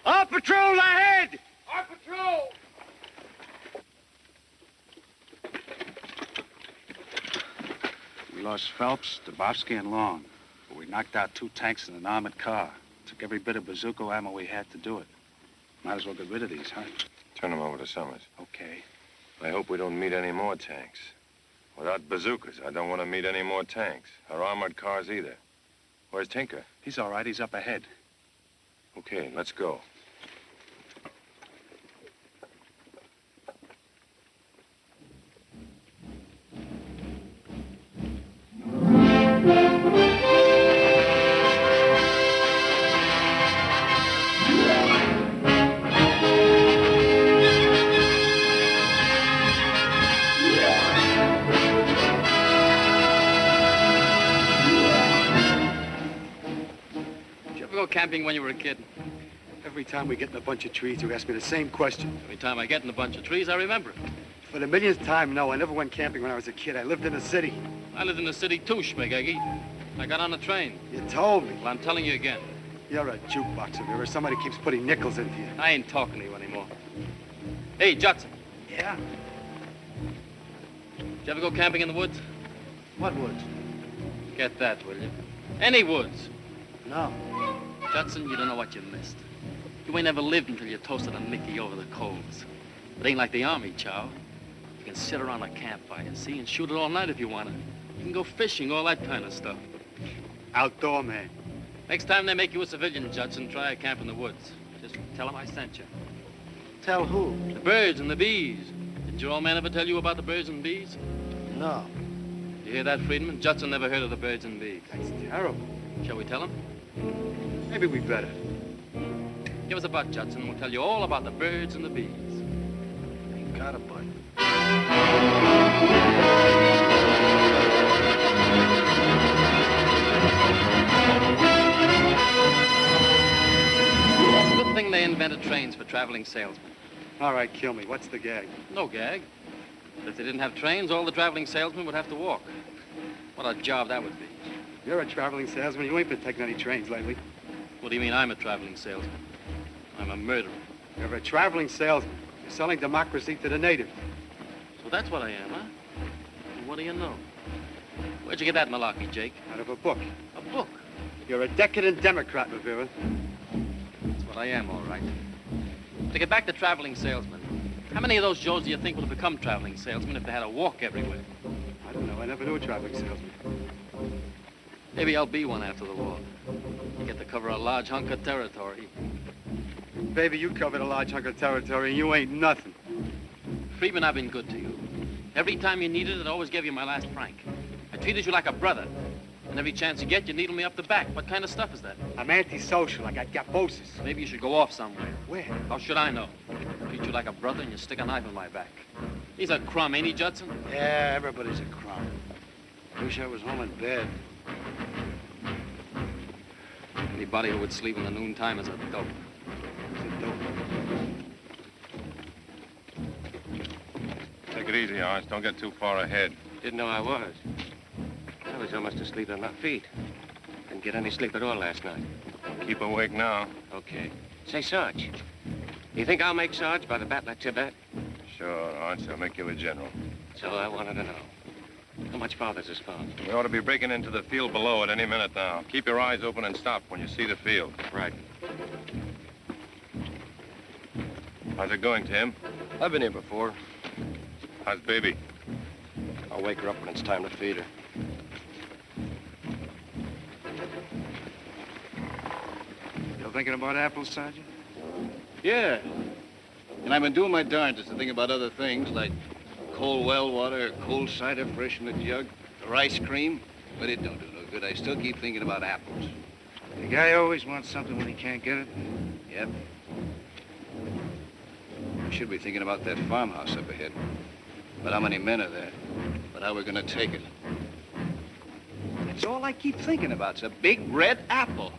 A: Our patrol ahead! Our patrol!
B: We lost Phelps, Dabowski, and Long. But we knocked out 2 tanks and an armored car. Took every bit of bazooka ammo we had to do it. Might as well get rid of these, huh?
H: Turn them over to Summers.
B: Okay.
H: I hope we don't meet any more tanks. Without bazookas, I don't want to meet any more tanks, or armored cars either. Where's Tinker?
B: He's all right. He's up ahead.
H: Okay, let's go.
G: Camping when you were a kid?
U: Every time we get in a bunch of trees, you ask me the same question.
G: Every time I get in a bunch of trees, I remember it.
U: For the millionth time, no, I never went camping when I was a kid. I lived in the city.
G: I lived in the city too, Schmegeggy. I got on a train.
U: You told me.
G: Well, I'm telling you again.
U: You're a jukebox of yours. Somebody keeps putting nickels into you.
G: I ain't talking to you anymore. Hey, Judson.
U: Yeah?
G: Did you ever go camping in the woods?
U: What woods?
G: Get that, will you? Any woods.
U: No.
G: Judson, you don't know what you missed. You ain't ever lived until you toasted a Mickey over the coals. It ain't like the army, Chow. You can sit around a campfire, see, and shoot it all night if you want to. You can go fishing, all that kind of stuff.
U: Outdoor man.
G: Next time they make you a civilian, Judson, try a camp in the woods. Just tell them I sent you.
F: Tell who?
G: The birds and the bees. Didn't your old man ever tell you about the birds and bees?
F: No.
G: You hear that, Friedman? Judson never heard of the birds and bees.
U: That's terrible.
G: Shall we tell him?
U: Maybe we better.
G: Give us a butt, Judson, and we'll tell you all about the birds and the bees.
F: Ain't got a butt.
G: Good thing they invented trains for traveling salesmen.
U: All right, kill me. What's the gag?
G: No gag. But if they didn't have trains, all the traveling salesmen would have to walk. What a job that would be.
U: You're a traveling salesman. You ain't been taking any trains lately.
G: What do you mean I'm a traveling salesman? I'm a murderer.
U: You're a traveling salesman. You're selling democracy to the natives.
G: So that's what I am, huh? And what do you know? Where'd you get that malarkey, Jake?
U: Out of a book.
G: A book?
U: You're a decadent Democrat, Rivera.
G: That's what I am, all right. To get back to traveling salesmen, how many of those Joes do you think would have become traveling salesmen if they had to walk everywhere?
U: I don't know. I never knew a traveling salesman.
G: Maybe I'll be one after the war. Get to cover a large hunk of territory.
U: Baby, you covered a large hunk of territory, and you ain't nothing.
G: Friedman, I've been good to you. Every time you needed it, I always gave you my last franc. I treated you like a brother. And every chance you get, you needle me up the back. What kind of stuff is that?
U: I'm antisocial. I got gabosis.
G: Maybe you should go off somewhere.
U: Where?
G: How should I know? I treat you like a brother and you stick a knife in my back. He's a crumb, ain't he, Judson?
F: Yeah, everybody's a crumb. Wish I was home in bed.
G: Anybody who would sleep in the noontime is a dope.
H: Take it easy, Arch. Don't get too far ahead.
J: Didn't know I was. I was almost asleep on my feet. Didn't get any sleep at all last night.
H: Keep awake now.
J: Okay. Say, Sarge, you think I'll make Sarge by the Battle of Tibet?
H: Sure, Arch. I'll make you a general.
J: So I wanted to know. How much farther's this farm?
H: We ought to be breaking into the field below at any minute now. Keep your eyes open and stop when you see the field.
J: Right.
H: How's it going, Tim?
P: I've been here before.
H: How's baby?
P: I'll wake her up when it's time to feed her.
B: Still thinking about apples, Sergeant?
M: Yeah. And I've been doing my darndest to think about other things like cold well water, cold cider fresh in the jug, or ice cream. But it don't do no good. I still keep thinking about apples.
B: The guy always wants something when he can't get it.
M: Yep. I should be thinking about that farmhouse up ahead. But how many men are there? But how we're gonna take it. That's all I keep thinking about. It's a big red apple.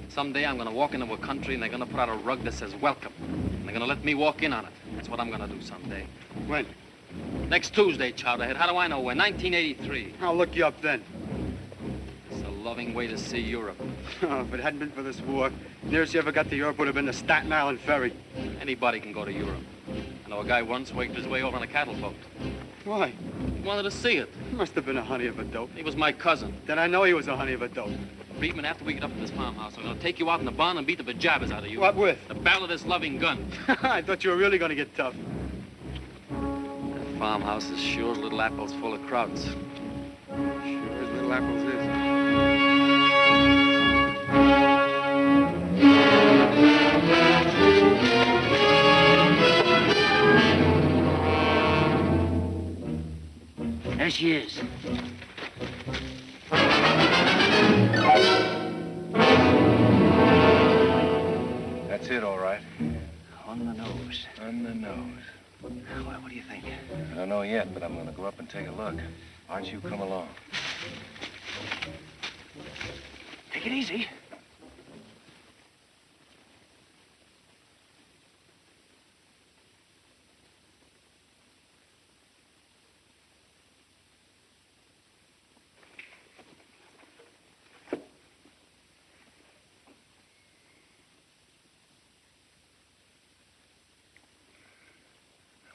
G: Someday I'm gonna walk into a country and they're gonna put out a rug that says welcome. And they're gonna let me walk in on it. That's what I'm gonna do someday.
U: When?
G: Next Tuesday, Chowderhead. How do I know when? 1983.
U: I'll look you up then.
G: It's a loving way to see Europe.
U: Oh, if it hadn't been for this war, nearest you ever got to Europe would have been the Staten Island ferry.
G: Anybody can go to Europe. I know a guy once worked his way over on a cattle boat.
U: Why?
G: He wanted to see it.
U: He must have been a honey of a dope.
G: He was my cousin.
U: Then I know he was a honey of a dope.
G: Friedman, after we get up to this farmhouse, I'm gonna take you out in the barn and beat the bejabbers out of you.
U: What with?
G: The barrel of this loving gun.
U: I thought you were really going to get tough.
G: That farmhouse is sure as little apples full of krauts.
U: Sure as little apples is.
F: There she is.
V: That's it, all right.
F: On the nose.
V: On the nose.
F: Well, what do you think?
V: I don't know yet, but I'm gonna go up and take a look. Aren't you come along?
F: Take it easy.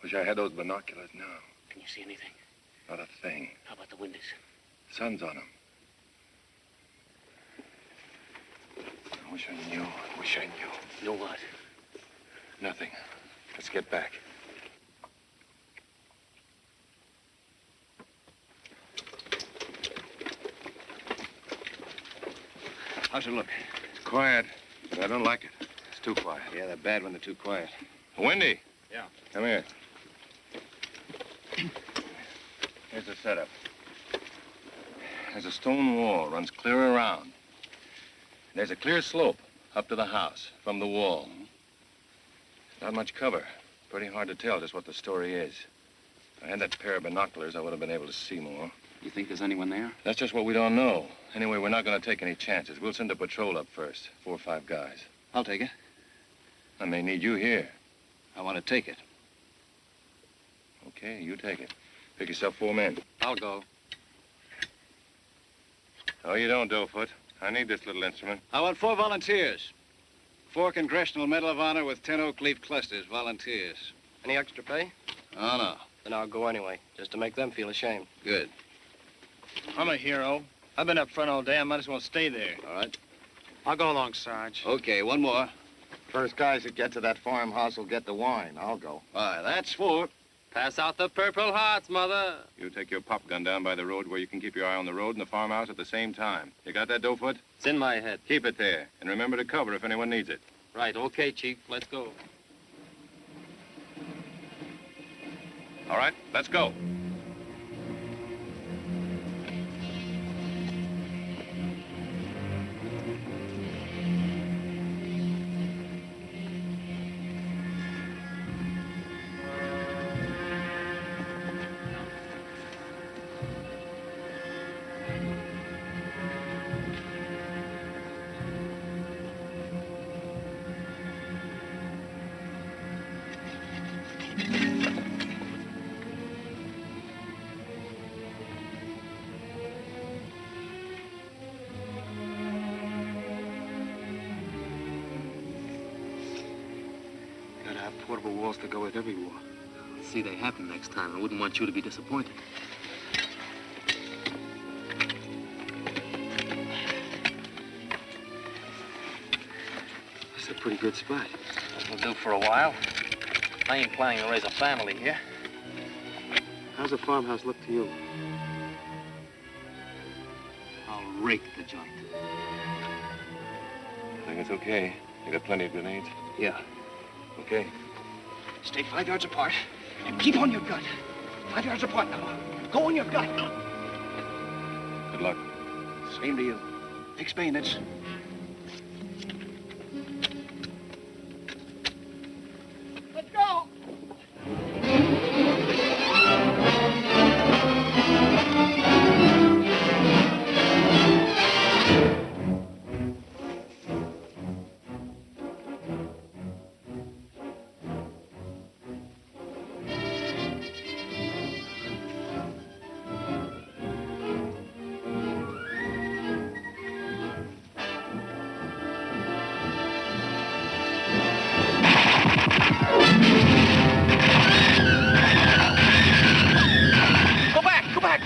V: Wish I had those binoculars now.
F: Can you see anything?
V: Not a thing.
F: How about the windows?
V: Sun's on them. I wish I knew. Wish I knew.
F: Know what?
V: Nothing. Let's get back.
M: How's it look?
V: It's quiet, but I don't like it. It's too quiet.
M: Yeah, they're bad when they're too quiet.
V: Wendy.
M: Yeah.
V: Come here. Here's the setup. There's a stone wall, runs clear around. There's a clear slope up to the house from the wall. Not much cover. Pretty hard to tell just what the story is. If I had that pair of binoculars, I would have been able to see more.
M: You think there's anyone there?
V: That's just what we don't know. Anyway, we're not going to take any chances. We'll send a patrol up first. 4 or 5 guys.
M: I'll take it.
V: I may need you here.
M: I want to take it.
V: Okay, you take it. Pick yourself 4 men.
G: I'll go.
V: Oh, you don't, Doughfoot. I need this little instrument.
M: I want 4 volunteers. 4 Congressional Medal of Honor with 10 oak leaf clusters. Volunteers.
S: Any extra pay?
M: Oh, no.
S: Then I'll go anyway, just to make them feel ashamed.
M: Good.
N: I'm a hero. I've been up front all day. I might as well stay there.
M: All right.
U: I'll go along, Sarge.
M: Okay, 1 more.
T: First guys that get to that farmhouse will get the wine. I'll go.
M: All right, that's 4.
G: Pass out the Purple Hearts, Mother.
V: You take your pop gun down by the road where you can keep your eye on the road and the farmhouse at the same time. You got that, Doughfoot?
G: It's in my head.
V: Keep it there. And remember to cover if anyone needs it.
G: Right, okay, Chief. Let's go.
V: All right, let's go.
U: Gotta have portable walls to go with every war.
G: Let's see they happen next time. I wouldn't want you to be disappointed.
U: That's a pretty good spot.
G: We'll do for a while. I ain't planning to raise a family here.
U: How's the farmhouse look to you?
M: I'll rake the joint.
V: I think it's okay. You got plenty of grenades?
M: Yeah.
V: Okay.
M: Stay 5 yards apart and keep on your gut. 5 yards apart now. Go on your gut.
V: Good luck.
M: Same to you. Fix bayonets. Let's go.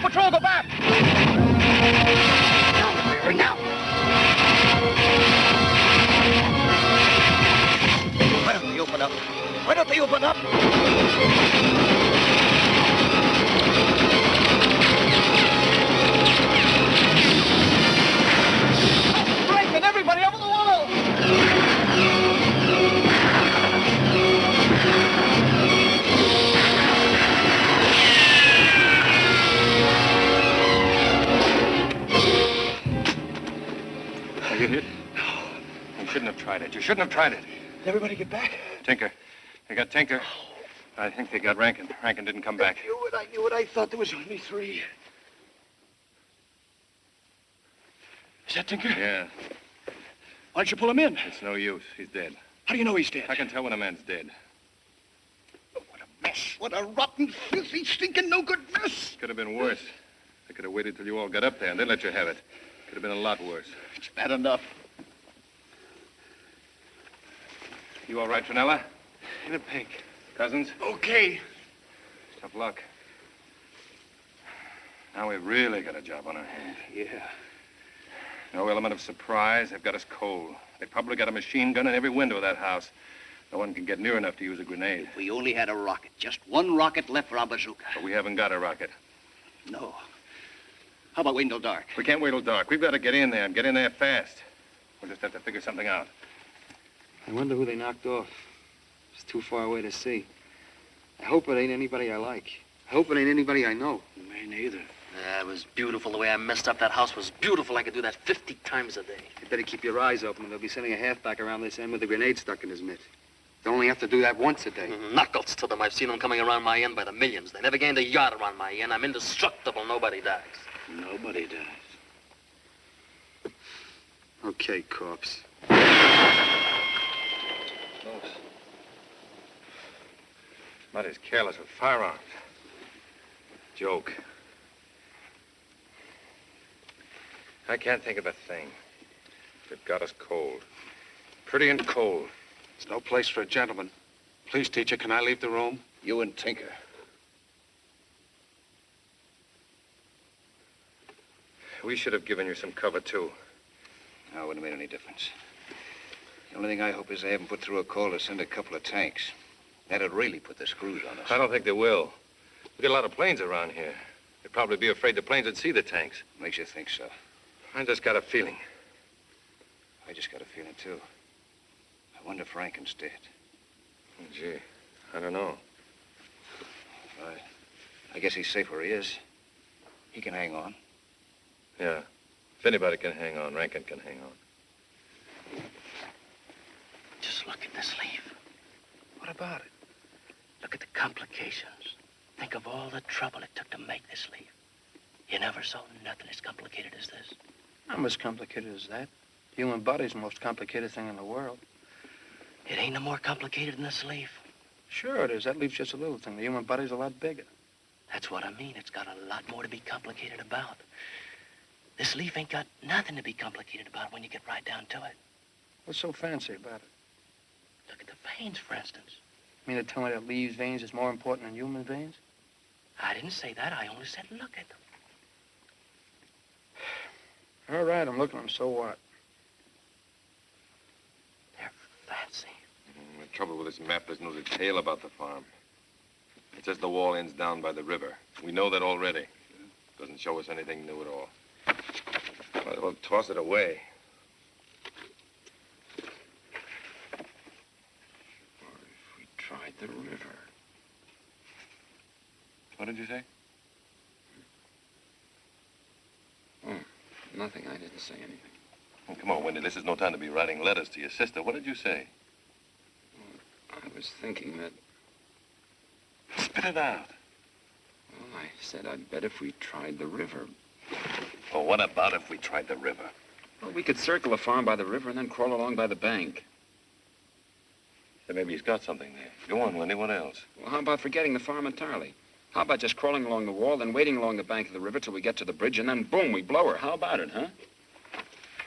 M: Patrol, go back!
F: Now, now!
M: Why don't they open up? Why don't they open up? Breaking everybody over the wall!
H: Are you hit? You shouldn't have tried it. You shouldn't have tried it.
M: Did everybody get back?
H: Tinker. They got Tinker. I think they got Rankin. Rankin didn't come back.
M: I knew it. I thought there was only 3. Is that Tinker?
H: Yeah.
M: Why don't you pull him in?
H: It's no use. He's dead.
M: How do you know he's dead?
H: I can tell when a man's dead.
M: Mess. What a rotten, filthy, stinking, no-good mess.
H: Could have been worse. I could have waited till you all got up there and then let you have it. Could have been a lot worse.
M: It's bad enough.
H: You all right, Trinella?
U: In a pink.
H: Cousins?
M: Okay.
H: Tough luck. Now we've really got a job on our hands.
M: Yeah.
H: No element of surprise. They've got us cold. They probably got a machine gun in every window of that house. No one can get near enough to use a grenade.
M: If we only had a rocket. Just one rocket left for our bazooka.
H: But we haven't got a rocket.
M: No. How about waiting till dark?
H: We can't wait till dark. We've got to get in there and get in there fast. We'll just have to figure something out.
U: I wonder who they knocked off. It's too far away to see. I hope it ain't anybody I like. I hope it ain't anybody I know.
F: Me neither.
G: It was beautiful. The way I messed up that house was beautiful. I could do that 50 times a day.
U: You better keep your eyes open. They'll be sending a halfback around this end with a grenade stuck in his mitt. They only have to do that once a day.
G: Knuckles to them. I've seen them coming around my end by the millions. They never gained a yard around my end. I'm indestructible. Nobody dies.
F: Nobody does.
U: Okay, corpse.
H: Somebody's careless with firearms. Joke. I can't think of a thing. They've got us cold. Pretty and cold.
B: It's no place for a gentleman. Please, teacher, can I leave the room?
M: You and Tinker.
H: We should have given you some cover, too.
M: No, it wouldn't have made any difference. The only thing I hope is they haven't put through a call to send a couple of tanks. That'd really put the screws on us.
H: I don't think they will. We got a lot of planes around here. They'd probably be afraid the planes would see the tanks.
M: Makes you think so.
H: I just got a feeling.
M: I just got a feeling, too. I wonder if Rankin's dead.
H: Oh, gee, I don't know.
M: I guess he's safe where he is. He can hang on.
H: Yeah. If anybody can hang on, Rankin can hang on.
F: Just look at this leaf.
M: What about it?
F: Look at the complications. Think of all the trouble it took to make this leaf. You never saw nothing as complicated as this.
R: Not as complicated as that. Human body's the most complicated thing in the world.
F: It ain't no more complicated than this leaf.
R: Sure it is. That leaf's just a little thing. The human body's a lot bigger.
F: That's what I mean. It's got a lot more to be complicated about. This leaf ain't got nothing to be complicated about when you get right down to it.
R: What's so fancy about it?
F: Look at the veins, for instance.
R: You mean to tell me that leaves' veins is more important than human veins?
F: I didn't say that. I only said look at them.
R: All right, I'm looking at them. So what?
F: They're fancy.
H: The trouble with this map, there's no detail about the farm. It says the wall ends down by the river. We know that already. Doesn't show us anything new at all. Might as well toss it away.
J: Tried the river.
H: What did you say?
J: Oh, nothing. I didn't say anything.
H: Oh, come on, Wendy. This is no time to be writing letters to your sister. What did you say?
J: I was thinking that...
H: Spit it out.
J: Well, I said I'd bet if we tried the river.
H: Well, what about if we tried the river?
J: Well, we could circle the farm by the river and then crawl along by the bank.
H: Then maybe he's got something there. Go on, Wendy. What else?
J: Well, how about forgetting the farm entirely? How about just crawling along the wall, then waiting along the bank of the river till we get to the bridge, and then boom, we blow her. How about it, huh?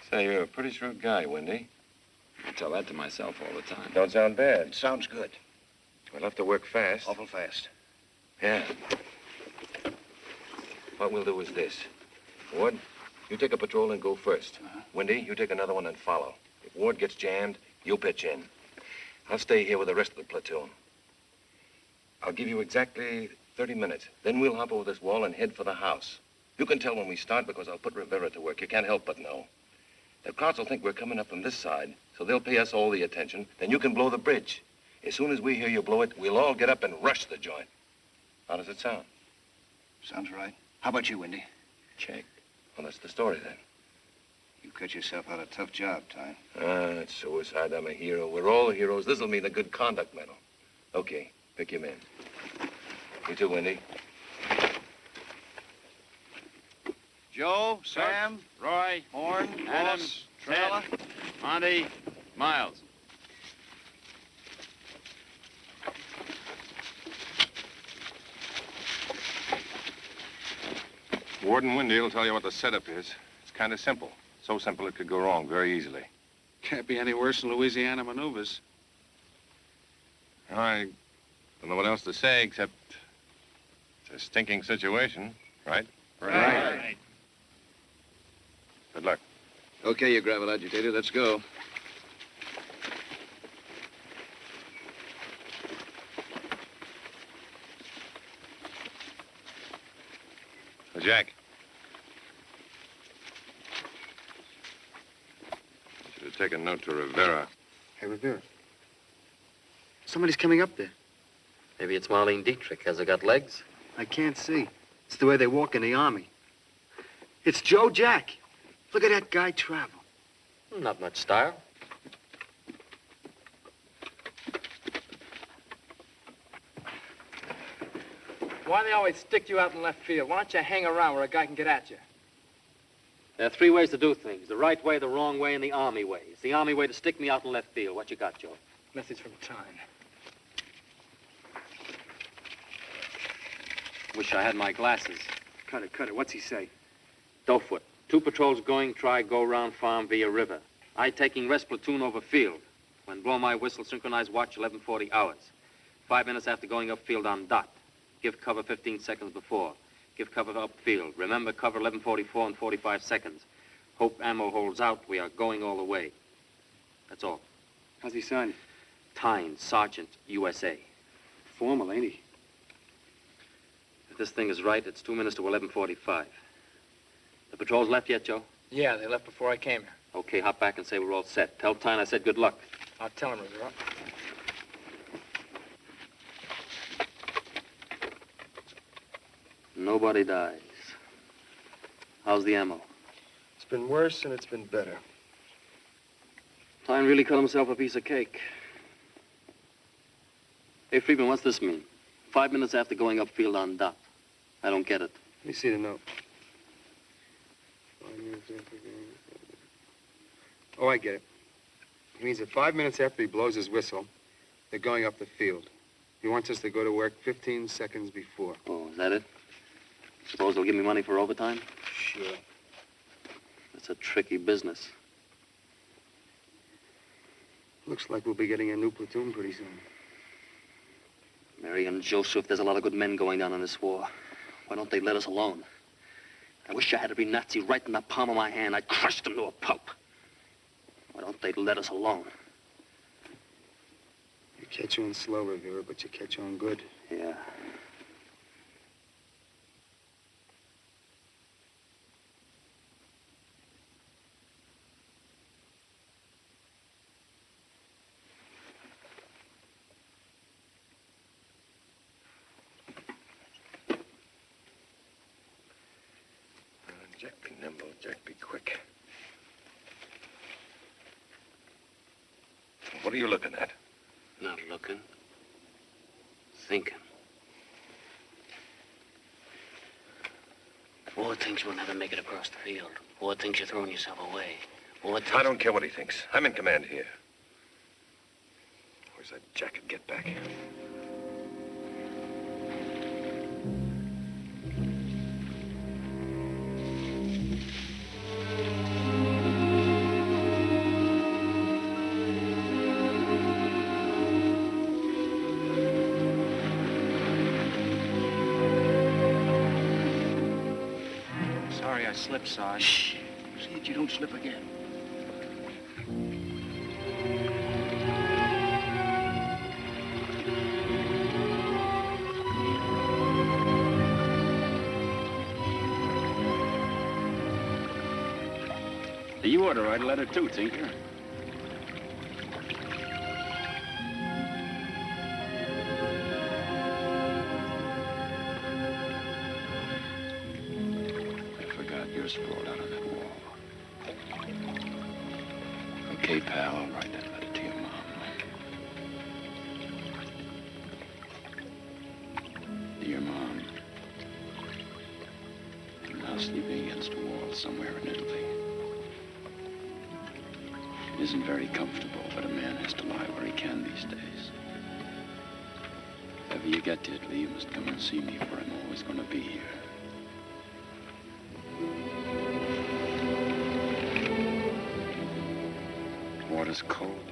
H: Say, you're a pretty shrewd guy, Wendy.
J: I tell that to myself all the time.
H: Don't sound bad.
M: It sounds good.
H: We'll have to work fast.
M: Awful fast.
H: Yeah.
C: What we'll do is this. Ward, you take a patrol and go first. Windy, you take another one and follow. If Ward gets jammed, you pitch in. I'll stay here with the rest of the platoon. I'll give you exactly 30 minutes. Then we'll hop over this wall and head for the house. You can tell when we start because I'll put Rivera to work. You can't help but know. The crowds will think we're coming up from this side, so they'll pay us all the attention. Then you can blow the bridge. As soon as we hear you blow it, we'll all get up and rush the joint. How does it sound?
M: Sounds right. How about you, Windy?
C: Check. Well, that's the story, then.
M: You cut yourself out a tough job, Ty.
C: It's suicide. I'm a hero. We're all heroes. This'll mean a good conduct medal. Okay, pick your men. You too, Windy.
O: Joe, Sam,
V: Roy,
O: Horn,
V: Adam,
O: Boss, Trailer.
V: Monty, Miles.
H: Warden Windy will tell you what the setup is. It's kind of simple. So simple it could go wrong very easily.
V: Can't be any worse than Louisiana maneuvers.
H: I don't know what else to say except it's a stinking situation, right?
O: Right.
H: Good luck.
M: Okay, you gravel agitator, let's go.
H: So, Jack. I should have taken note to Rivera.
U: Hey, Rivera. Somebody's coming up there.
G: Maybe it's Marlene Dietrich. Has it got legs?
U: I can't see. It's the way they walk in the Army. It's Joe Jack. Look at that guy travel.
G: Not much style.
R: Why do they always stick you out in left field? Why don't you hang around where a guy can get at you?
G: There are three ways to do things. The right way, the wrong way, and the Army way. It's the Army way to stick me out in left field. What you got, Joe?
R: Message from Tyne.
G: Wish I had my glasses.
U: Cut it. What's he say?
G: Doughfoot. 2 patrols going, try, go round farm via river. I taking rest platoon over field. When blow my whistle, synchronized watch 11:40 hours. 5 minutes after going upfield on dot. Give cover 15 seconds before. Give cover upfield. Remember cover 11:44 and 45 seconds. Hope ammo holds out. We are going all the way. That's all.
U: How's he sign it?
G: Tyne, Sergeant, USA.
U: Formal, ain't he?
G: If this thing is right, it's 2 minutes to 11:45. The patrols left yet, Joe?
R: Yeah, they left before I came here.
G: Okay, hop back and say we're all set. Tell Tyne I said good luck.
R: I'll tell him, Rivera.
G: Nobody dies. How's the ammo?
P: It's been worse and it's been better.
G: Tyne really cut himself a piece of cake. Hey, Friedman, what's this mean? 5 minutes after going upfield on dot. I don't get it.
U: Let me see the note. Oh, I get it. It means that 5 minutes after he blows his whistle, they're going up the field. He wants us to go to work 15 seconds before.
G: Oh, is that it? Suppose they'll give me money for overtime?
U: Sure.
G: That's a tricky business.
U: Looks like we'll be getting a new platoon pretty soon.
G: Mary and Joseph, there's a lot of good men going down in this war. Why don't they let us alone? I wish I had every Nazi right in the palm of my hand. I'd crush them to a pulp. Why don't they let us alone?
U: You catch on slow, Rivera, but you catch on good.
G: Yeah.
C: Jack be nimble, Jack be quick. What are you looking at?
J: Not looking. Thinking. Ward thinks we'll never make it across the field. Ward thinks you're throwing yourself away. Ward thinks...
C: I don't care what he thinks. I'm in command here. Where's that jacket? Get back.
B: Sorry I slipped, Sarge.
F: Shh. See that you don't slip again.
V: You ought to write a letter too, Tinker. I forgot your sprawled out on that wall. Okay, pal, I'll write that letter to your mom. Dear Mom, I'm now sleeping against a wall somewhere in Italy. It isn't very comfortable, but a man has to lie where he can these days. If ever you get to Italy, you must come and see me, for I'm always going to be here. Water's cold.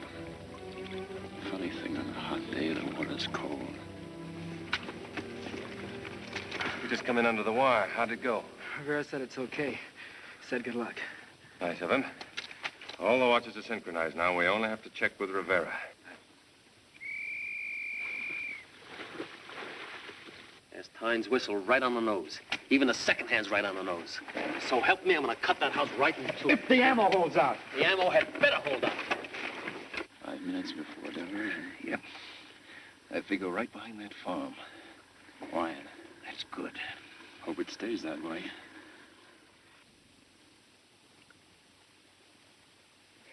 V: Funny thing, on a hot day, the water's cold.
C: We just come in under the wire. How'd it go?
S: Rivera said it's okay. He said good luck.
C: Nice of him. All the watches are synchronized now. We only have to check with Rivera.
G: There's Tyne's whistle right on the nose. Even the second hand's right on the nose. So help me, I'm gonna cut that house right in two.
S: If the ammo holds out.
G: The ammo had better hold out.
V: 5 minutes before diversion. Yep. If we go right behind that farm. Quiet. That's good. Hope it stays that way.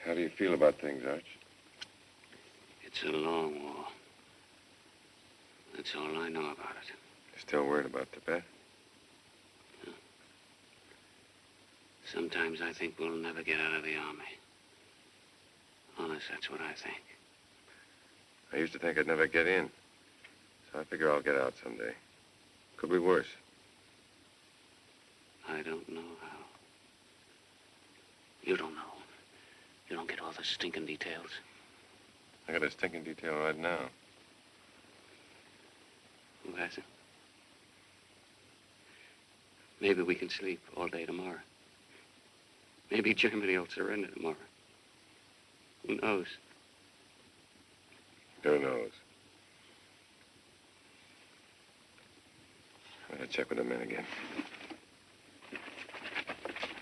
C: How do you feel about things, Arch?
J: It's a long war. That's all I know about it.
C: You still worried about Tibet?
J: Sometimes I think we'll never get out of the army. Honest, that's what I think.
C: I used to think I'd never get in. So I figure I'll get out someday. Could be worse.
J: I don't know how. You don't know. You don't get all the stinking details.
C: I got a stinking detail right now.
J: Who hasn't? Maybe we can sleep all day tomorrow. Maybe Germany will surrender tomorrow. Who knows?
C: Who knows? I'm gonna check with the men again.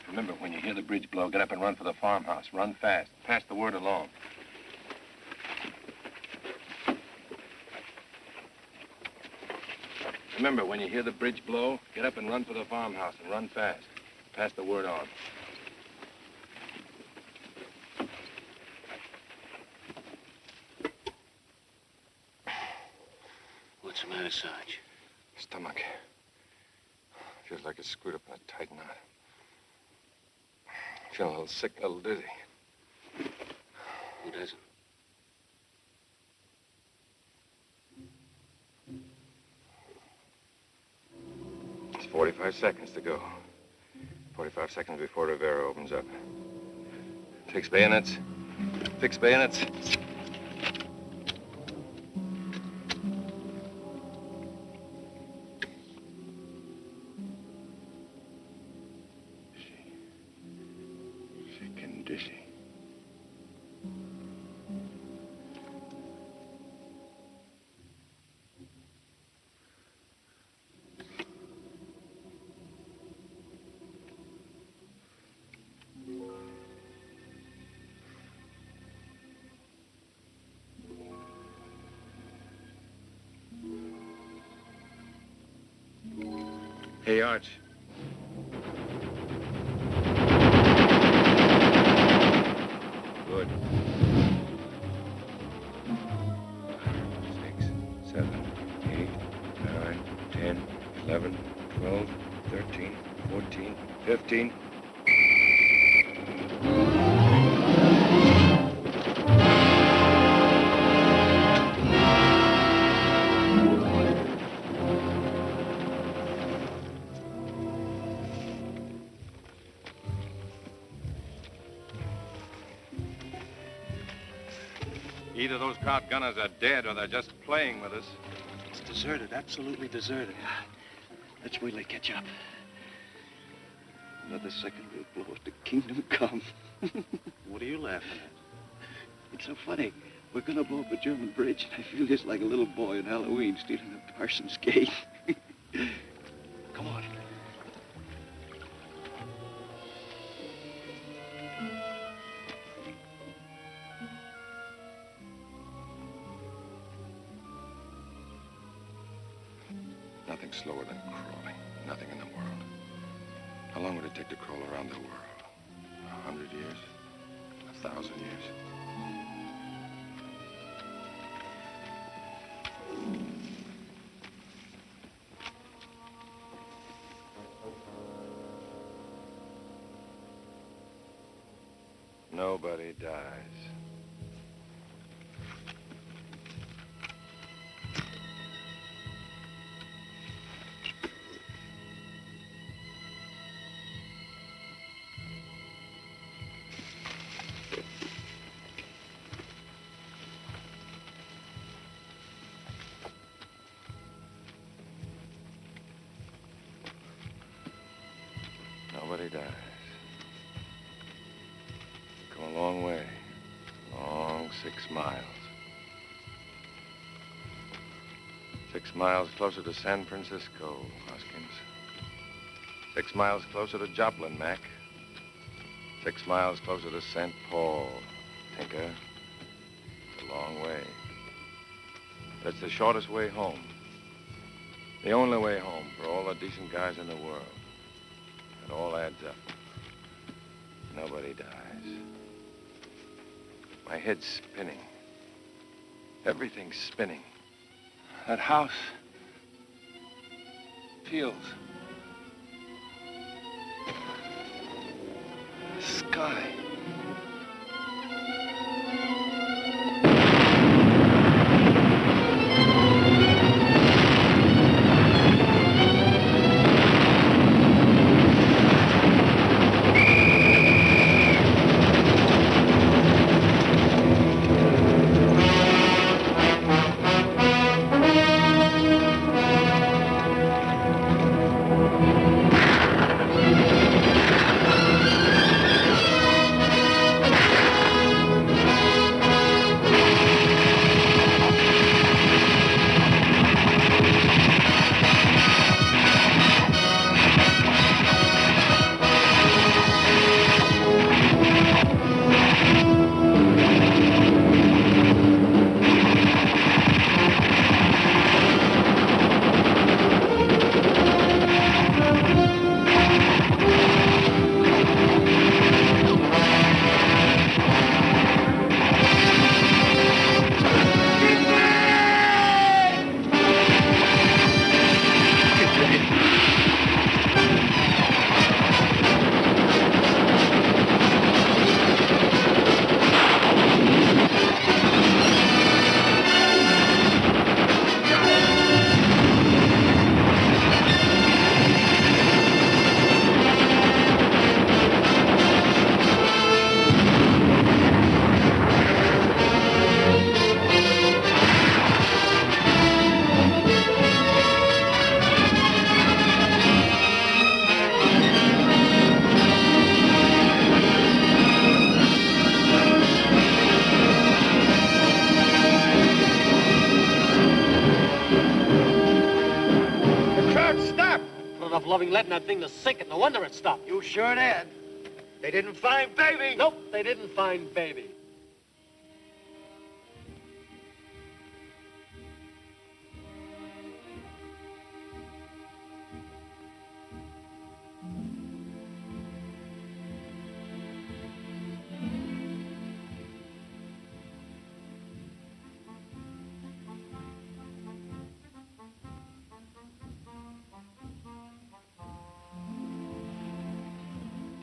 C: Remember, when you hear the bridge blow, get up and run for the farmhouse. Run fast. Pass the word along. Remember, when you hear the bridge blow, get up and run for the farmhouse and run fast. Pass the word on.
J: What's the matter, Sarge?
C: Stomach. Feels like it's screwed up in a tight knot. Feeling a little sick, a little dizzy.
J: Who doesn't?
C: It's 45 seconds to go. 45 seconds before Rivera opens up. Fix bayonets. Fix bayonets. Hey, Arch. Good. 6, 7, 8, 9, 10, 11, 12, 13, 14, 15. Either those cop gunners are dead or they're just playing with us.
F: It's deserted, absolutely deserted. Let's wait till they catch up.
M: Another second, we'll blow it to kingdom come.
F: What are you laughing at?
M: It's so funny. We're gonna blow up a German bridge, and I feel just like a little boy on Halloween stealing a parson's gate. Come on.
C: Nothing slower than crawling. Nothing in the world. How long would it take to crawl around the world? 100 years? 1,000 years? Nobody dies. Nobody dies. Come a long way. Long 6 miles. 6 miles closer to San Francisco, Hoskins. 6 miles closer to Joplin, Mac. 6 miles closer to St. Paul, Tinker. It's a long way. But it's the shortest way home. The only way home for all the decent guys in the world. It all adds up. Nobody dies. My head's spinning. Everything's spinning. That house. Fields. The sky.
G: Letting that thing to sink, and no wonder it stopped.
O: You sure did. They didn't find baby.
G: Nope, they didn't find baby.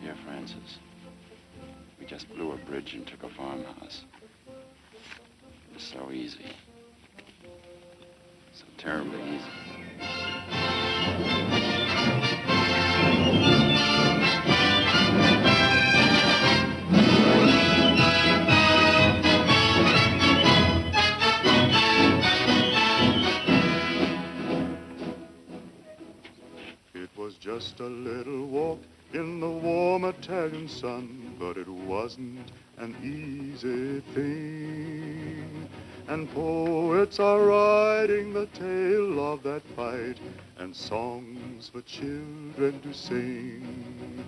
V: Dear Francis, we just blew a bridge and took a farmhouse. It was so easy. So terribly easy.
D: It was just a little walk in the warm Italian sun, but it wasn't an easy thing. And poets are writing the tale of that fight, and songs for children to sing.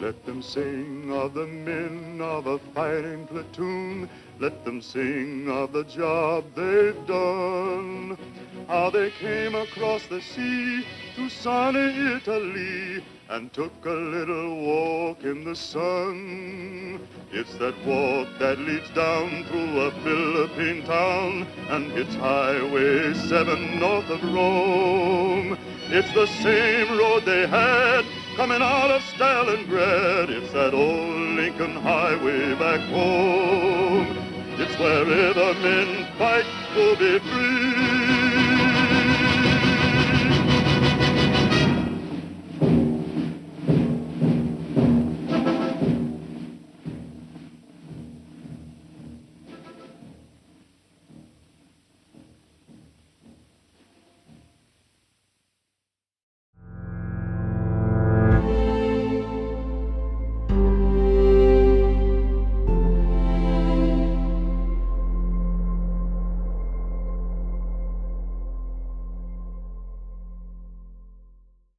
D: Let them sing of the men of a fighting platoon. Let them sing of the job they've done. How they came across the sea to sunny Italy and took a little walk in the sun. It's that walk that leads down through a Philippine town and hits Highway 7 north of Rome. It's the same road they had coming out of Stalingrad. It's that old Lincoln Highway back home. It's wherever men fight to be free.